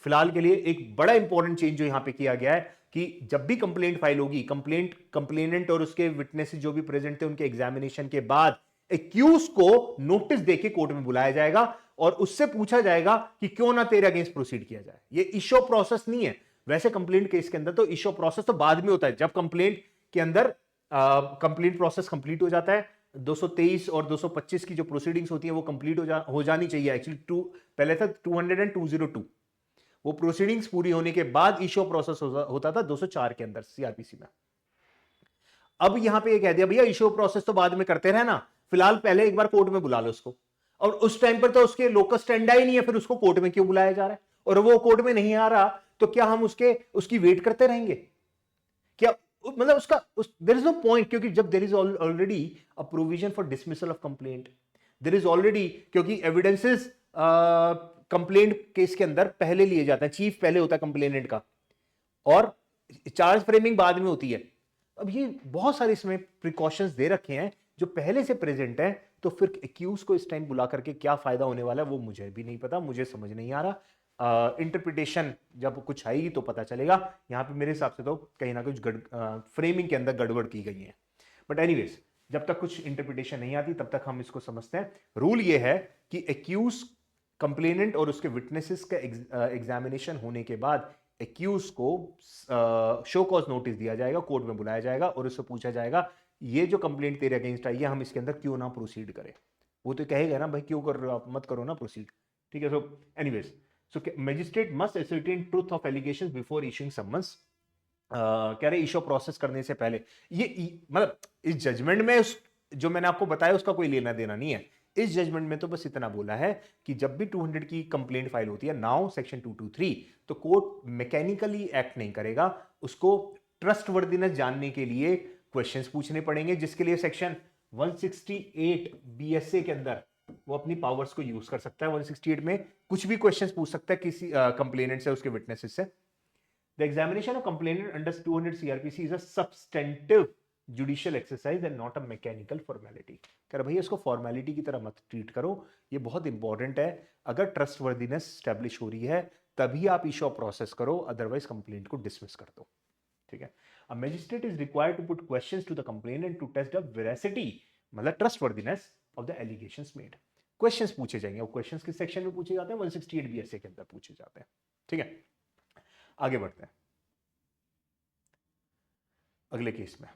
फिलहाल के लिए एक बड़ा इंपॉर्टेंट चेंज जो यहां पे किया गया है कि जब भी कंप्लेंट फाइल होगी, कंप्लेनेंट और उसके विटनेसेस जो भी प्रेजेंट थे, उनके एग्जामिनेशन के बाद एक्यूज को नोटिस देके कोर्ट में बुलाया जाएगा और उससे पूछा जाएगा कि क्यों ना तेरे अगेंस्ट प्रोसीड किया जाए। ये इशू प्रोसेस नहीं है। वैसे कंप्लेंट केस के अंदर तो इशू प्रोसेस तो बाद में होता है, जब कंप्लेंट के अंदर कंप्लेंट प्रोसेस कंप्लीट हो जाता है। 223 और 225 की जो प्रोसीडिंग्स होती है वो कंप्लीट हो जानी चाहिए। एक्चुअली पहले था 200 एंड 202, वो प्रोसीडिंग्स पूरी होने के बाद इशू प्रोसेस होता था 204 के अंदर सीआरपीसी में। अब यहां पे ये कह दिया भैया इशू प्रोसेस तो बाद में करते रहना, फिलहाल पहले एक बार कोर्ट में बुला लो उसको, और उस टाइम पर तो उसके लोकस स्टैंडा ही नहीं है, फिर उसको कोर्ट में क्यों बुलाया जा रहा है? और वो कोर्ट में नहीं आ रहा तो क्या हम उसकी वेट करते रहेंगे क्या? मतलब देयर इज नो पॉइंट, क्योंकि जब there is already a provision for dismissal of complaint, there is already, क्योंकि एविडेंसेस कंप्लेंट केस के अंदर पहले लिए जाते हैं, चीफ पहले होता है कंप्लेनेंट का, और चार्ज फ्रेमिंग बाद में होती है। अब ये बहुत सारे इसमें प्रिकॉशंस दे रखे हैं जो पहले से प्रेजेंट है, तो फिर एक्यूज को इस टाइम बुला करके क्या फायदा होने वाला है वो मुझे भी नहीं पता, मुझे समझ नहीं आ रहा। इंटरप्रिटेशन जब कुछ आएगी तो पता चलेगा। यहां पे मेरे हिसाब से तो कहीं ना कुछ फ्रेमिंग के अंदर गड़बड़ की गई है, बट एनीवेज जब तक कुछ इंटरप्रिटेशन नहीं आती तब तक हम इसको समझते हैं। रूल ये है कि एक्यूज, कंप्लेनेंट और उसके विटनेसेस का एग्जामिनेशन होने के बाद एक्यूज को शो कॉज नोटिस दिया जाएगा, कोर्ट में बुलाया जाएगा और उससे पूछा जाएगा ये जो कंप्लेंट तेरे अगेंस्ट आई है हम इसके अंदर क्यों ना प्रोसीड करें। वो तो कहेगा ना भाई क्यों कर रहे हो आप, मत करो ना प्रोसीड, ठीक है। So anyways, so magistrate must ascertain truth of allegations before issuing summons. कह रहे इशू प्रोसेस करने से पहले, ये मतलब इस जजमेंट में जो मैंने आपको बताया उसका कोई लेना देना नहीं है। इस जजमेंट में तो बस इतना बोला है कि जब भी 200 की कंप्लेंट फाइल होती है नाउ सेक्शन 223, तो कोर्ट मैकेनिकली एक्ट नहीं करेगा, उसको ट्रस्टवर्दीनेस जानने के लिए क्वेश्चंस पूछने पड़ेंगे, जिसके लिए सेक्शन 168 बीएसए के अंदर वो अपनी पावर्स को यूज कर सकता है। 168 में कुछ भी क्वेश्चंस पूछ सकता है किसी कंप्लेनेंट से, उसके विटनेसेस से। The examination of complainant under 200 CRPC is a substantive judicial exercise and not a mechanical formality। कह रहा भैया इसको फॉर्मेलिटी की तरह मत ट्रीट करो, ये बहुत इंपॉर्टेंट है। अगर ट्रस्टवर्दीनेस स्टैब्लिश हो रही है तभी आप इशू प्रोसेस करो, अदरवाइज कंप्लेंट को डिसमिस कर दो, ठीक है। A magistrate is required to put questions to the complainant to test the veracity, मतलब trustworthiness of the allegations made। Questions पूछे जाएंगे, और क्वेश्चंस किस सेक्शन में पूछे जाते हैं? 168 बीएसए के अंदर पूछे जाते हैं, ठीक है। आगे बढ़ते हैं अगले केस में।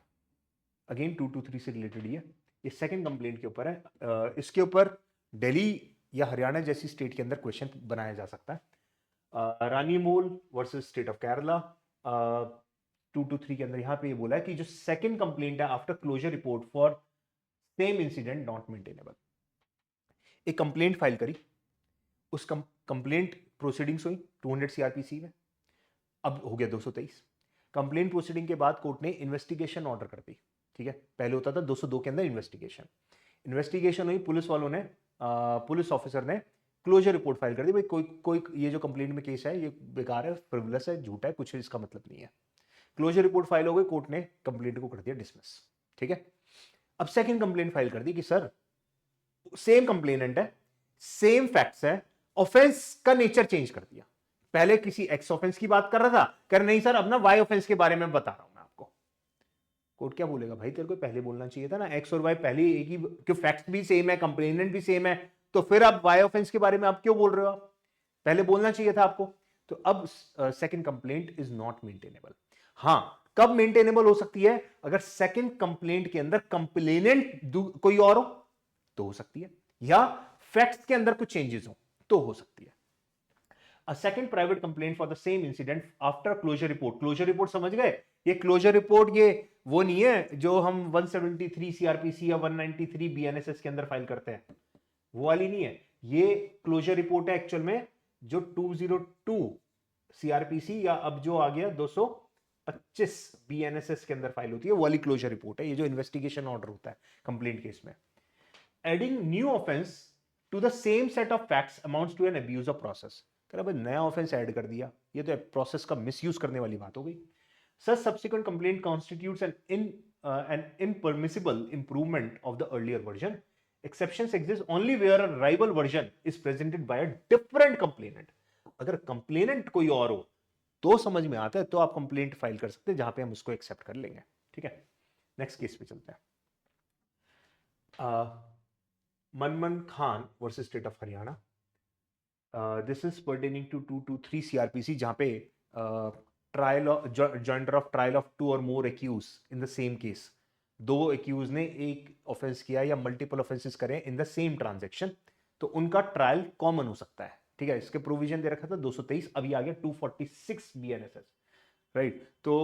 अगेन 223 से रिलेटेड ये सेकंड कंप्लेंट के ऊपर है। इसके ऊपर दिल्ली या हरियाणा जैसी स्टेट के अंदर क्वेश्चन बनाया जा सकता है। रानी मोल वर्सेस स्टेट ऑफ केरला 223 के अंदर यहां पे ये बोला है कि जो सेकंड कंप्लेंट है after closure report for same incident not maintainable. एक कंप्लेंट फाइल करी, उस कंप्लेंट प्रोसीडिंग्स हुई 200 सीआरपीसी में, अब हो गया 223। कंप्लेंट प्रोसीडिंग के बाद कोर्ट ने इन्वेस्टिगेशन ऑर्डर कर दी, ठीक है। पहले होता था 202 के अंदर इन्वेस्टिगेशन हुई, पुलिस वालों ने पुलिस ऑफिसर ने क्लोजर रिपोर्ट फाइल कर दी, भाई कोई ये जो कंप्लेंट में केस है ये बेकार है, फ्रिवलस है, झूठा है, कुछ इसका मतलब नहीं है। क्लोजर रिपोर्ट फाइल हो गई, कोर्ट ने कंप्लेंट को कर दिया डिसमिस, ठीक है। अब सेकंड कंप्लेंट फाइल कर दी कि सर सेम कंप्लेनेंट है, सेम फैक्ट्स है, ऑफेंस का नेचर चेंज कर दिया। पहले किसी एक्स ऑफेंस की बात कर रहा था, कर नहीं सर अब ना वाई ऑफेंस के बारे में बता रहा हूं मैं आपको। कोर्ट क्या बोलेगा? भाई तेरे को पहले बोलना चाहिए था ना, एक्स और वाई पहले एक ही, क्यों फैक्ट्स भी सेम है, कंप्लेनेंट भी सेम है, तो फिर आप वाई ऑफेंस के बारे में आप क्यों बोल रहे हो? आप पहले बोलना चाहिए था आपको। तो अब second complaint is not maintainable. हां, कब मेंटेनेबल हो सकती है? अगर सेकंड कंप्लेंट के अंदर कंप्लेनेंट कोई और हो तो हो सकती है, या फैक्ट्स के अंदर कुछ चेंजेस हो तो हो सकती है। A second private complaint for the same incident after closure report। Closure report समझ गए? ये क्लोजर रिपोर्ट ये वो नहीं है जो हम 173 सीआरपीसी या 193 बीएनएसएस के अंदर फाइल करते हैं, वो वाली नहीं है। ये क्लोजर रिपोर्ट है एक्चुअल में जो 202 सीआरपीसी या अब जो आ गया 225 बीएनएसएस के अंदर फाइल होती है, वो वाली क्लोजर रिपोर्ट है। ये जो इन्वेस्टिगेशन ऑर्डर होता है कंप्लेंट केस में। Adding new offence to the same set of facts amounts to an abuse of process. कह रहा भाई नया ऑफेंस ऐड कर दिया, ये तो प्रोसेस का मिसयूज करने वाली बात हो गई। Such subsequent complaint constitutes an impermissible improvement of the earlier version. Exceptions exist only where a rival version is presented by a different complainant। अगर कंप्लेनेंट कोई और हो तो समझ में आता है, तो आप कंप्लेंट फाइल कर सकते हैं, जहां पे हम उसको एक्सेप्ट कर लेंगे, ठीक है। नेक्स्ट केस पे चलते हैं। Manman Khan versus state of Haryana. This is pertaining to 223 CrPC, जहां पे trial joinder of trial of 2 or more accused in the same case. 2 accused ने एक ऑफेंस किया या मल्टीपल ऑफेंसेस करें इन द सेम ट्रांजैक्शन, तो उनका ट्रायल कॉमन हो सकता है, ठीक है। इसके प्रोविजन दे रखा था 223, अभी आ गया 246 बीएनएसएस, राइट। तो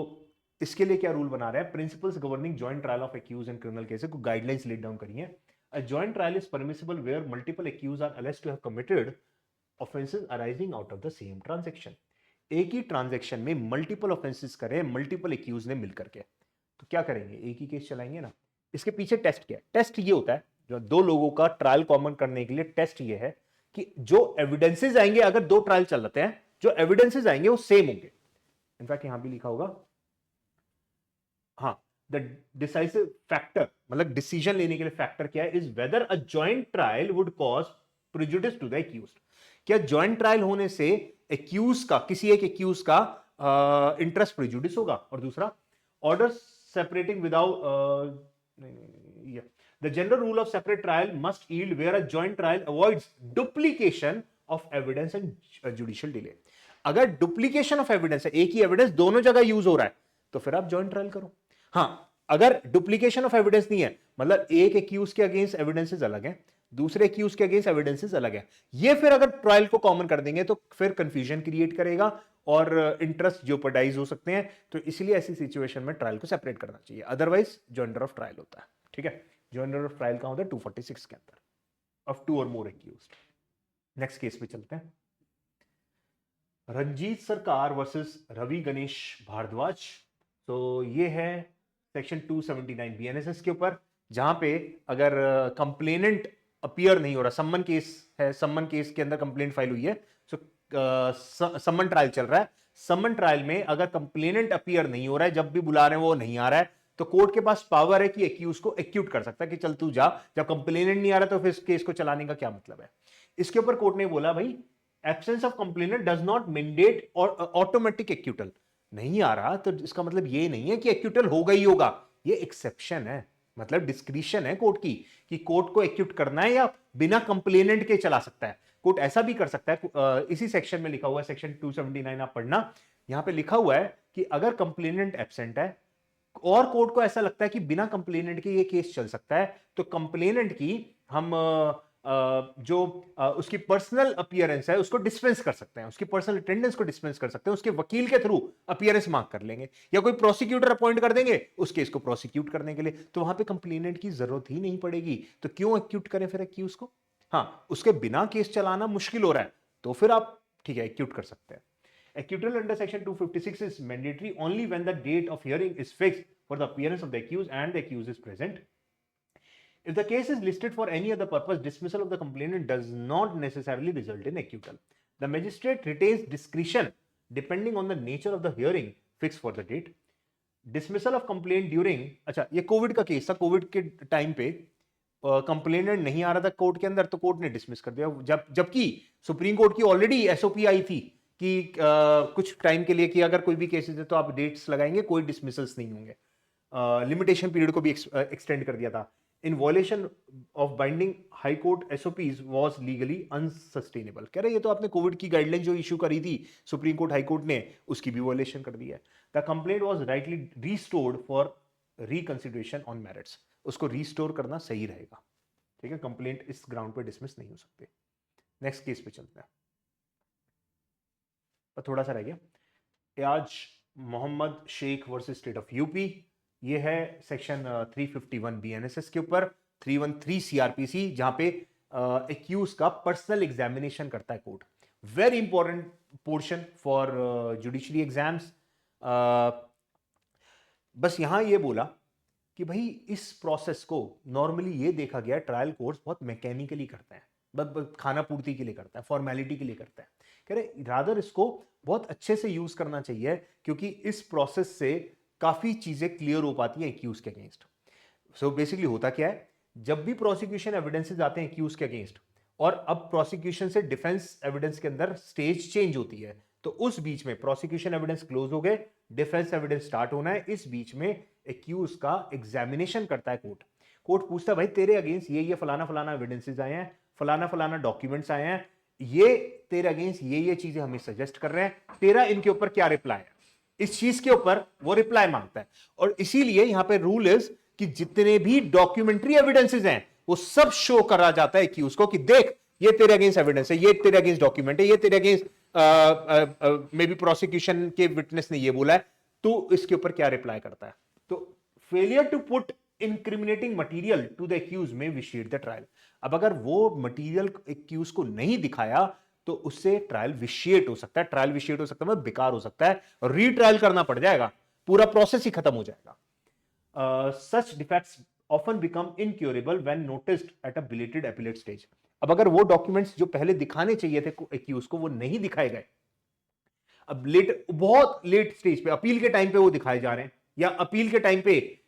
इसके लिए क्या रूल बना रहे हैं, principles governing joint trial of accuse in criminal cases को गाइडलाइंस लेट डाउन करी है। A joint trial is permissible where multiple accuse are alleged to have committed offences arising out of the same transaction. एक ही transaction में multiple offences करे multiple accuse ने मिलकर के, तो क्या करेंगे, एक ही केस चलाएंगे ना। इसके पीछे टेस्ट क्या है, टेस्ट ये होता है, जो दो लोगों का ट्रायल कॉमन करने के लिए टेस्ट ये है कि जो एविडेंसेस आएंगे, अगर दो ट्रायल चल रहे हैं, जो एविडेंसेस आएंगे वो सेम होंगे। इनफैक्ट यहां भी लिखा होगा, हाँ, द डिसाइसिव फैक्टर, मतलब डिसीजन लेने के लिए फैक्टर क्या है, is whether a joint trial would cause prejudice to the accused. क्या जॉइंट ट्रायल होने से एक्यूज का, किसी एक एक्यूज का इंटरेस्ट प्रेजुडिस होगा, और दूसरा order separating without, the general rule of separate trial must yield where a joint trial avoids duplication of evidence and judicial delay। अगर डुप्लीकेशन ऑफ एविडेंस है, एक ही एविडेंस दोनों जगह यूज हो रहा है, तो फिर आप जॉइंट ट्रायल करो। हाँ, अगर डुप्लीकेशन ऑफ एविडेंस नहीं है, मतलब एक एक्यूज के अगेंस्ट एविडेंसेस अलग है, दूसरे एक्यूज के अगेंस्ट एविडेंसेस अलग है, ये फिर अगर ट्रायल को कॉमन कर देंगे तो फिर कंफ्यूजन क्रिएट करेगा और इंटरेस्ट जेओपर्डाइज हो सकते हैं। तो इसलिए ऐसी सिचुएशन में ट्रायल को सेपरेट करना चाहिए, अदरवाइज जॉइंटर ऑफ ट्रायल होता है। ठीक है, जॉइंटर ऑफ ट्रायल कहां होता है, 246 के अंदर, ऑफ टू और मोर एक्यूज्ड। नेक्स्ट केस पे चलते हैं, रंजीत सरकार वर्सेस रवि गणेश भारद्वाज। तो ये है सेक्शन 279 बीएनएसएस के ऊपर, जहां पे अगर कंप्लेनेंट अपीयर नहीं हो रहा, सम्मन केस है, सम्मन केस के अंदर कंप्लेंट फाइल हुई है, सो सम्मन ट्रायल चल रहा है, सम्मन ट्रायल में अगर कंप्लेनेंट अपीयर नहीं हो रहा है, जब भी बुला रहे हैं वो नहीं आ रहा है, तो कोर्ट के पास पावर है कि एक्यूज को एक्यूट कर सकता है कि चल तू जा, जब कंप्लेनेंट नहीं आ रहा तो फिर इस केस को चलाने का क्या मतलब है। इसके ऊपर कोर्ट ने बोला भाई absence of complainant does not mandate और ऑटोमेटिक एक्यूटल। नहीं आ रहा तो इसका मतलब ये नहीं है कि एक्यूटल होगा ही होगा, ये एक्सेप्शन है, मतलब डिस्क्रिशन है कोर्ट की कि कोर्ट को एक्यूट करना है या बिना कंप्लेनेंट के चला सकता है। कोर्ट ऐसा भी कर सकता है, इसी सेक्शन में लिखा हुआ है, सेक्शन 279 आप पढ़ना, यहां पे लिखा हुआ है कि अगर कंप्लेनेंट एब्सेंट है और कोर्ट को ऐसा लगता है कि बिना कंप्लेनेंट के ये केस चल सकता है, तो कंप्लेनेंट की हम जो उसकी पर्सनल अपीयरेंस है उसको डिस्पेंस कर सकते हैं, उसकी पर्सनल अटेंडेंस को डिस्पेंस कर सकते हैं, उसके वकील के थ्रू अपीयरेंस मार्क कर लेंगे या कोई प्रोसिक्यूटर अपॉइंट कर देंगे उस केस को प्रोसिक्यूट करने के लिए, तो वहां पे कंप्लेनेंट की जरूरत ही नहीं पड़ेगी। तो क्यों एक्यूट करें फिर एक्यूज को। हाँ, उसके बिना केस चलाना मुश्किल हो रहा है तो फिर आप ठीक है एक्यूट कर सकते हैं। Acquittal under section 256 is mandatory only when the date of hearing is fixed for the appearance of the accused and the accused is present. If the case is listed for any other purpose, dismissal of the complainant does not necessarily result in acquittal. The magistrate retains discretion depending on the nature of the hearing fixed for the date. Dismissal of complaint during, अच्छा ये Covid का case था, Covid के time पे complainant नहीं आ रहा था court के अंदर, तो कोर्ट ने डिसमिस कर दिया, जबकि सुप्रीम कोर्ट की ऑलरेडी एसओपी आई थी कि कुछ टाइम के लिए कि अगर कोई भी केसेस है तो आप डेट्स लगाएंगे, कोई डिसमिसल्स नहीं होंगे, लिमिटेशन पीरियड को भी एक्सटेंड कर दिया था। In violation of binding high court SOPs was legally unsustainable. कह रहे ये तो आपने कोविड की गाइडलाइन जो इशू करी थी सुप्रीम कोर्ट हाई कोर्ट ने, उसकी भी वॉयलेशन कर दी है। The complaint was rightly restored for reconsideration on merits, उसको रीस्टोर करना सही रहेगा। ठीक है, कंप्लेंट इस ग्राउंड पे डिसमिस नहीं हो सकते। नेक्स्ट केस पे चलते हैं, पर थोड़ा सा रह गया, Ayaz Mohammad Shaikh versus state of UP. ये है सेक्शन 351 बीएनएसएस के ऊपर, 313 सीआरपीसी, जहां पे एक्यूज का पर्सनल एग्जामिनेशन करता है court. Very important portion for judiciary exams. बस यहां ये बोला कि भाई इस प्रोसेस को नॉर्मली ये देखा गया ट्रायल कोर्ट्स बहुत मैकेनिकली करते हैं, बस खाना पूर्ति के लिए करता है, फॉर्मेलिटी के लिए करता है। कह रहे रादर इसको बहुत अच्छे से यूज करना चाहिए, क्योंकि इस प्रोसेस से काफी चीजें क्लियर हो पाती हैं एक्यूज के अगेंस्ट। सो बेसिकली होता क्या है, जब भी प्रोसिक्यूशन एविडेंसेस आते हैं एक्यूज के अगेंस्ट और अब प्रोसिक्यूशन से डिफेंस एविडेंस के अंदर स्टेज चेंज होती है, तो उस बीच में प्रोसिक्यूशन एविडेंस क्लोज हो गए, डिफेंस एविडेंस स्टार्ट होना है, इस बीच में एक्यूज का एग्जामिनेशन करता है कोर्ट। कोर्ट पूछता है भाई तेरे अगेंस्ट ये फलाना फलाना एविडेंसेस आए हैं, फलाना फलाना डॉक्यूमेंट्स आए हैं, ये तेरे अगेंस्ट ये चीजें हमें सजेस्ट कर रहे हैं, तेरा इनके ऊपर क्या रिप्लाई है। इस चीज के ऊपर वो रिप्लाई मांगता है, और इसीलिए यहां पे रूल इज कि जितने भी डॉक्यूमेंट्री एविडेंसेस हैं वो सब शो करा जाता है एक्यूज को कि देख ये तेरे अगेंस्ट एविडेंस है, ये तेरे अगेंस्ट डॉक्यूमेंट है, ये तेरे अगेंस्ट मे बी प्रोसिक्यूशन के विटनेस ने ये बोला है, तो इसके ऊपर क्या रिप्लाई करता है? तो failure to put incriminating material to the accuse may vitiate the trial. अब अगर वो मटेरियल एक्यूज को नहीं दिखाया तो उससे ट्रायल विशिएट हो सकता है, ट्रायल विशिएट हो सकता है, मतलब बेकार हो सकता है, रीट्रायल करना पड़ जाएगा, पूरा प्रोसेस ही खत्म हो जाएगा। Such defects often become incurable when noticed at a belated appellate stage. अब अगर वो डॉक्यूमेंट्स जो पहले दिखाने चाहिए थे एक्यूज को वो नहीं दिखाए गए, अब बहुत लेट स्टेज पे, अपील के टाइम पे वो दिखाए जा रहे हैं, या अपील के टाइम पे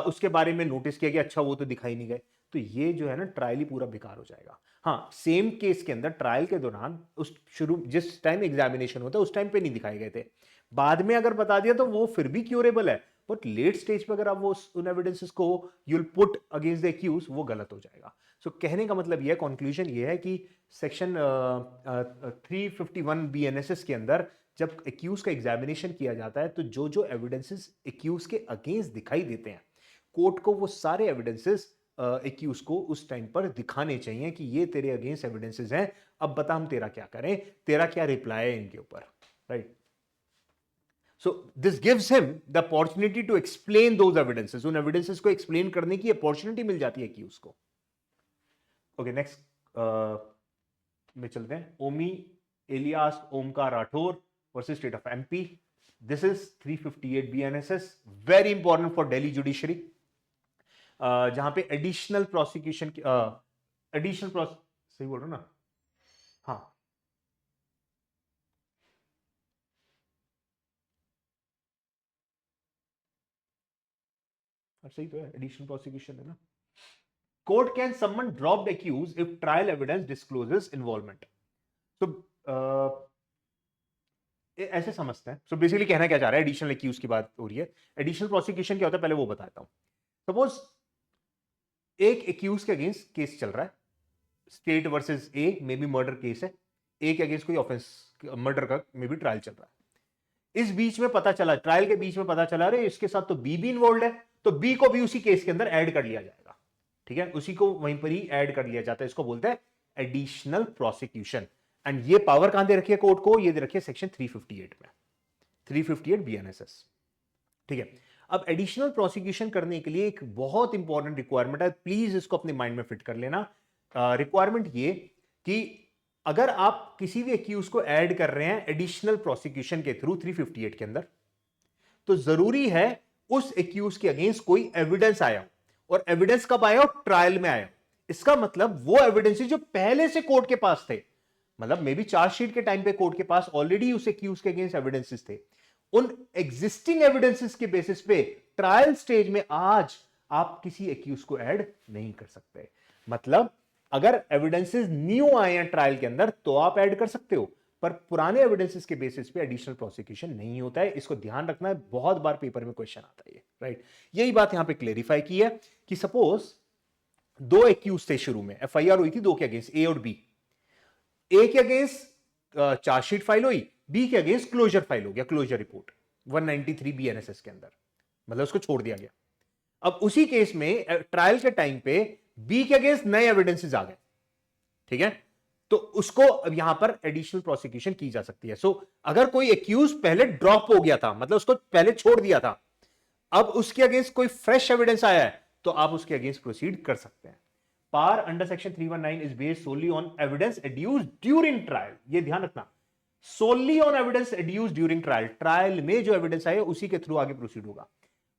उसके बारे में नोटिस किया गया, अच्छा वो तो दिखाई नहीं गए, तो ये जो है ना ट्रायल ही पूरा बेकार हो जाएगा। हाँ, सेम केस के अंदर ट्रायल के दौरान उस शुरू जिस टाइम एग्जामिनेशन होता है उस टाइम पे नहीं दिखाए गए थे, बाद में अगर बता दिया तो वो फिर भी क्यूरेबल है, बट लेट स्टेज पे अगर आप वो उन एविडेंसेस को यूल पुट अगेंस्ट द एक्यूज, वो गलत हो जाएगा। सो कहने का मतलब ये है, कंक्लूजन ये है कि सेक्शन 351 बीएनएसएस के अंदर जब एक्यूज का एग्जामिनेशन किया जाता है तो जो जो एविडेंसेस एक्यूज के अगेंस्ट दिखाई देते हैं, कोर्ट को वो सारे एविडेंसेस एक्यूज को उस टाइम पर दिखाने चाहिए कि ये तेरे अगेंस्ट एविडेंसेस हैं, अब बता हम तेरा क्या करें, तेरा क्या रिप्लाई है इनके ऊपर, right. So this gives him the opportunity to explain those evidences, उन एविडेंसेस को एक्सप्लेन करने की अपॉर्चुनिटी मिल जाती है एक्यूज को। ओके, नेक्स्ट में चलते हैं। Omi alias Omkar Rathore versus state of MP. This is 358 BNSS, very important for Delhi judiciary, जहां पे एडिशनल प्रोसिक्यूशन सही बोल रहा हूं ना? हाँ, सही तो है, एडिशनल प्रोसिक्यूशन है ना। Court can summon dropped accuse if trial evidence discloses involvement. तो ऐसे समझते हैं। सो बेसिकली कहना क्या चाह रहा है, एडिशनल एक्यूज की बात हो रही है। एडिशनल प्रोसिक्यूशन क्या होता है पहले वो बताता हूं। सपोज एक एक्यूज के अगेंस्ट केस चल रहा है, state versus A, may be murder case है, ए के अगेंस्ट कोई ऑफेंस मर्डर का मे बी ट्रायल चल रहा है। इस बीच में पता चला, ट्रायल के बीच में पता चला अरे इसके साथ तो बी भी इन्वॉल्व है, तो बी को भी उसी केस के अंदर ऐड कर लिया जाएगा, ठीक है, उसी को वहीं पर ही ऐड कर लिया जाता है। इसको बोलते हैं एडिशनल प्रोसिक्यूशन। एंड ये पावर कहां दे रखी है कोर्ट को? ये दे रखी है सेक्शन 358 में, 358 बीएनएसएस, ठीक है। अब एडिशनल प्रोसिक्यूशन करने के लिए एक बहुत इंपॉर्टेंट रिक्वायरमेंट है, प्लीज इसको अपने माइंड में फिट कर लेना। रिक्वायरमेंट ये कि अगर आप किसी भी एक्यूज को ऐड कर रहे हैं एडिशनल प्रोसिक्यूशन के थ्रू 358 के अंदर, तो जरूरी है उस एक्यूज के अगेंस्ट कोई एविडेंस आया, और एविडेंस कब आया? ट्रायल में आया। इसका मतलब वो एविडेंस जो पहले से कोर्ट के पास थे, मतलब मे बी चार्जशीट के टाइम पे कोर्ट के पास ऑलरेडी उस एक्यूज के अगेंस्ट एविडेंसेस थे, उन एग्जिस्टिंग एविडेंसेस के बेसिस पे ट्रायल स्टेज में आज आप किसी एक्यूज को ऐड नहीं कर सकते। मतलब अगर एविडेंसेस न्यू आए हैं ट्रायल के अंदर तो आप ऐड कर सकते हो, पर पुराने एविडेंसेस के बेसिस पे एडिशनल प्रोसिक्यूशन नहीं होता है। इसको ध्यान रखना है, बहुत बार पेपर में क्वेश्चन आता है, राइट। यही बात यहां पे क्लेरिफाई की है कि सपोज दो एक्यूज थे, शुरू में एफआईआर हुई थी दो के अगेंस्ट, ए और बी। ए के अगेंस्ट चार्जशीट फाइल हुई, बी के अगेंस्ट क्लोजर फाइल हो गया, क्लोजर रिपोर्ट 193 बीएनएसएस के अंदर, मतलब उसको छोड़ दिया गया। अब उसी केस में ट्रायल के टाइम पे बी के अगेंस्ट नए एविडेंसेस आ गए, ठीक है, तो उसको अब यहां पर एडिशनल प्रोसिक्यूशन की जा सकती है। सो अगर कोई एक्यूज पहले ड्रॉप हो गया था, मतलब उसको पहले छोड़ दिया था, अब उसके अगेंस्ट कोई फ्रेश एविडेंस आया है तो आप उसके अगेंस्ट प्रोसीड कर सकते हैं। Power under section 319 is based solely on evidence adduced during trial. ये ध्यान रखना, solely on evidence adduced during trial, trial में जो एविडेंस आए उसी के थ्रू आगे प्रोसीड होगा।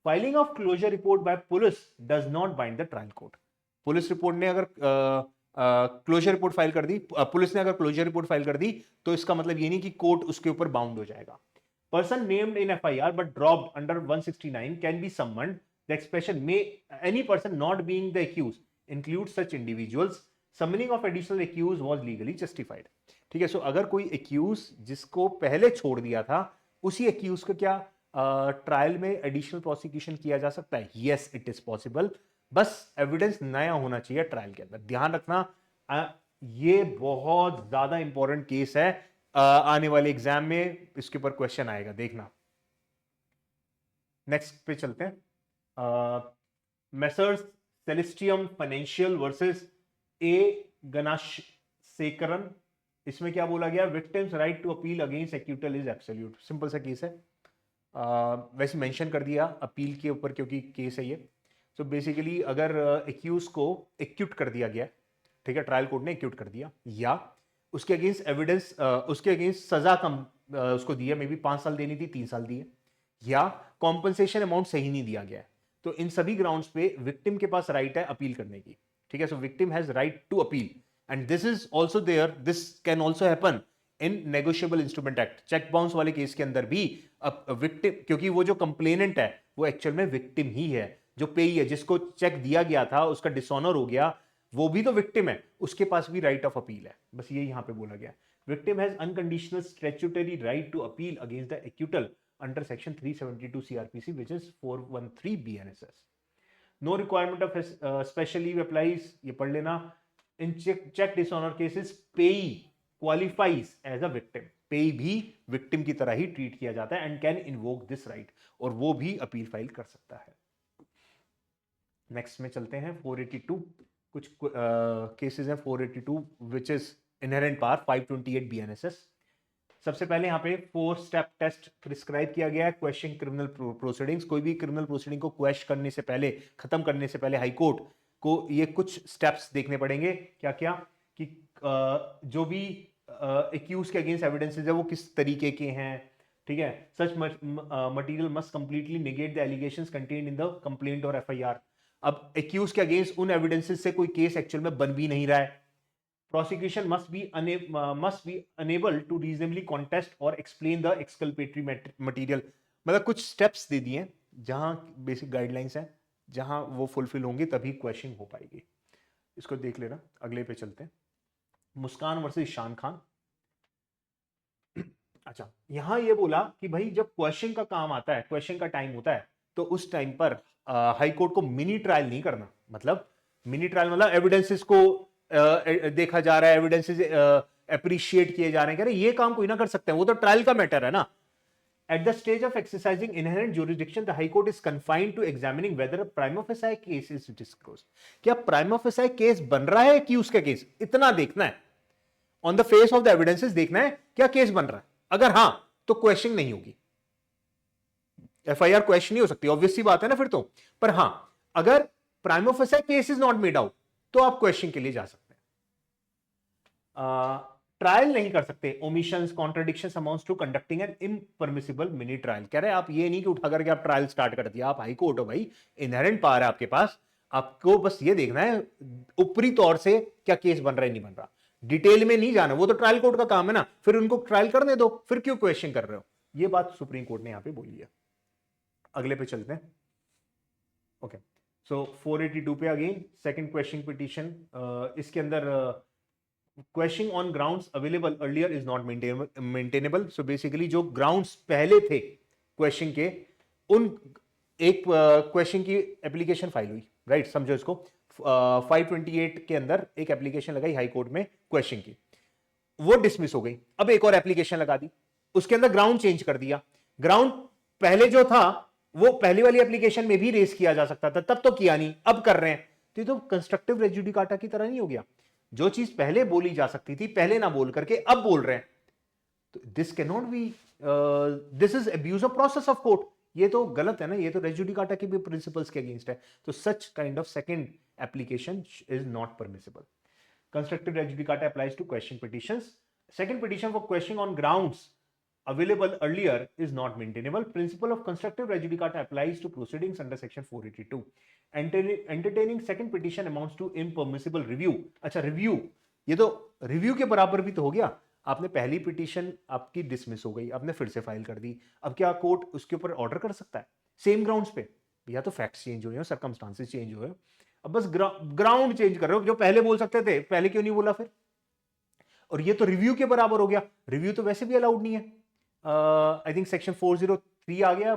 Filing of closure report by police does not bind the trial court. Police report ने अगर क्लोजर रिपोर्ट फाइल कर दी, पुलिस ने अगर क्लोजर रिपोर्ट फाइल कर दी, तो इसका मतलब ये नहीं कि कोर्ट उसके ऊपर बाउंड हो जाएगा। Person named in FIR but dropped under 169 can be summoned. The expression may any person not being the accuse include such individuals. Summoning of additional accuse was legally justified. ठीक है, सो अगर कोई accused जिसको पहले छोड़ दिया था, उसी एक्यूज को क्या ट्रायल में एडिशनल प्रोसिक्यूशन किया जा सकता है? यस, इट इज पॉसिबल, बस एविडेंस नया होना चाहिए ट्रायल के अंदर। ध्यान रखना, ये बहुत ज्यादा इंपॉर्टेंट केस है, आने वाले एग्जाम में इसके ऊपर क्वेश्चन आएगा, देखना। नेक्स्ट पे चलते हैं। Messrs Celestium Financial versus A Ganashekaran. इसमें क्या बोला गया? Victim's right to appeal against acquittal is absolute. Simple सा केस है, वैसे मेंशन कर दिया अपील के ऊपर क्योंकि केस है ये। सो बेसिकली अगर एक्यूज को एक्यूट कर दिया गया, ठीक है, ट्रायल कोर्ट ने एक्यूट कर दिया, या उसके अगेंस्ट एविडेंस, उसके अगेंस्ट सजा कम उसको दी है, मे बी 5 साल देनी थी 3 साल दी है, या कॉम्पनसेशन अमाउंट सही नहीं दिया गया है, तो इन सभी ग्राउंड्स पे विक्टिम के पास राइट है अपील करने की। ठीक है, so victim has right to appeal and this is also there, this can also happen in negotiable instrument act. Cheque bounce वाले केस के अंदर भी विक्टिम, क्योंकि वो जो कंप्लेनेंट है वो एक्चुअल में विक्टिम ही है, जो पेई है, जिसको चेक दिया गया था उसका डिसऑनर हो गया, वो भी तो विक्टिम है, उसके पास भी राइट ऑफ अपील है। बस ये यहां पे बोला गया, victim has unconditional statutory right to appeal against the acquittal under section 372 CrPC which is 413 BNSS. No requirement of special leave applies, ये पढ़ लेना। In cheque dishonour cases payee qualifies as a victim, payee भी victim की तरह ही treat किया जाता है and can invoke this right, और वो भी अपील फाइल कर सकता है। नेक्स्ट में चलते हैं 482, कुछ केसेस हैं 482 which is inherent power 528 BNSS. सबसे पहले यहाँ पे 4 स्टेप टेस्ट प्रिस्क्राइब किया गया है क्वेश्चन क्रिमिनल प्रोसीडिंग्स। कोई भी क्रिमिनल प्रोसीडिंग को क्वेश्चन करने से पहले, खत्म करने से पहले हाई कोर्ट को ये कुछ स्टेप्स देखने पड़ेंगे। क्या क्या कि जो भी एक्यूज के अगेंस्ट एविडेंसेस है वो किस तरीके के हैं, ठीक है। Such material must completely negate the allegations contained in the complaint और एफआईआर। अब एक्यूज के अगेंस्ट उन एविडेंसेस से कोई केस एक्चुअल में बन भी नहीं रहा है। prosecution must be unable to reasonably contest or explain the exculpatory material। मतलब कुछ स्टेप्स दे दिए जहां बेसिक गाइडलाइंस हैं, जहां वो फुलफिल होंगे तभी क्वेश्चन हो पाएगी। इसको देख लेना। अगले पे चलते हैं, मुस्कान वर्सेस ईशान खान। अच्छा, यहां ये बोला कि भाई जब क्वेश्चन का काम आता है, क्वेश्चन का टाइम होता है, तो उस टाइम पर हाई कोर्ट को मिनी ट्रायल नहीं करना। मतलब मिनी ट्रायल मतलब एविडेंसेस को देखा जा रहा है, एविडेंसेस अप्रिशिएट किए जा रहे हैं, कह रहे ये काम कोई ना कर सकते हैं, वो तो ट्रायल का मैटर है ना। At the stage of exercising inherent jurisdiction, the High Court is confined to examining whether a prima facie case is disclosed। क्या prima facie case बन रहा है कि उसका केस, इतना देखना है। On the face of the evidences देखना है क्या केस बन रहा है। अगर हां तो क्वेश्चन नहीं होगी, एफआईआर क्वेश्चन नहीं हो सकती, ऑब्वियस सी बात है ना फिर तो। पर हां, अगर prima facie case is not made out तो आप क्वेश्चन के लिए जा सकते हैं। ट्रायल नहीं कर सकते। Omissions, contradictions amounts to conducting an impermissible mini trial. कह रहे हैं आप ये नहीं कि उठा करके आप ट्रायल स्टार्ट कर दिया, आप हाई कोर्ट हो भाई, इनहेरेंट पावर है आपके पास, आपको बस ये देखना है ऊपरी तौर से क्या केस बन रहा है नहीं बन रहा, डिटेल में नहीं जाना, वो तो ट्रायल कोर्ट का काम है ना। फिर उनको ट्रायल करने दो, फिर क्यों क्वेश्चन कर रहे हो। ये बात सुप्रीम कोर्ट ने यहां पे बोली है। अगले पे चलते हैं। ओके, सो 482 पे अगेन सेकंड क्वेश्चन पिटीशन। इसके अंदर question on grounds available earlier is not maintainable. So basically जो ग्राउंड्स पहले थे क्वेश्चन के, उन एक क्वेश्चन की एप्लीकेशन फाइल हुई, राइट, समझो इसको। 528 के अंदर एक एप्लीकेशन लगाई हाई कोर्ट में क्वेश्चन की, वो डिसमिस हो गई। अब एक और एप्लीकेशन लगा दी, उसके अंदर ग्राउंड चेंज कर दिया। ग्राउंड पहले जो था वो पहली वाली एप्लीकेशन में भी रेस किया जा सकता था, तब तो किया नहीं, अब कर रहे हैं, तो कंस्ट्रक्टिव रेज जुडिकाटा की तरह नहीं हो गया। जो चीज पहले बोली जा सकती थी पहले ना बोल करके अब बोल रहे हैं, तो this can not B, this is abuse of process of court. ये तो गलत है ना, ये तो रेज जुडिकाटा के भी प्रिंसिपल्स के अगेंस्ट है। तो such kind of second application is not permissible. Constructive res judicata applies to quashing petitions. Second petition for quashing on grounds available earlier is not maintainable. Principle of constructive res judicata applies to proceedings under section 482. Entertaining second petition amounts to impermissible review। अच्छा, review, ये तो review के बराबर भी तो हो गया। आपने पहली पिटीशन आपकी डिसमिस हो गई, आपने फिर से फाइल कर दी, अब क्या कोर्ट उसके ऊपर ऑर्डर कर सकता है सेम ग्राउंड्स पे? या तो फैक्ट्स चेंज हुए हो, सर्कमस्टांसेस चेंज हुए, अब बस ग्राउंड चेंज कर रहे हो। जो पहले बोल सकते थे पहले क्यों नहीं बोला फिर? और ये तो रिव्यू के बराबर हो गया। रिव्यू तो वैसे भी अलाउड नहीं है। आई थिंक सेक्शन 403 आ गया,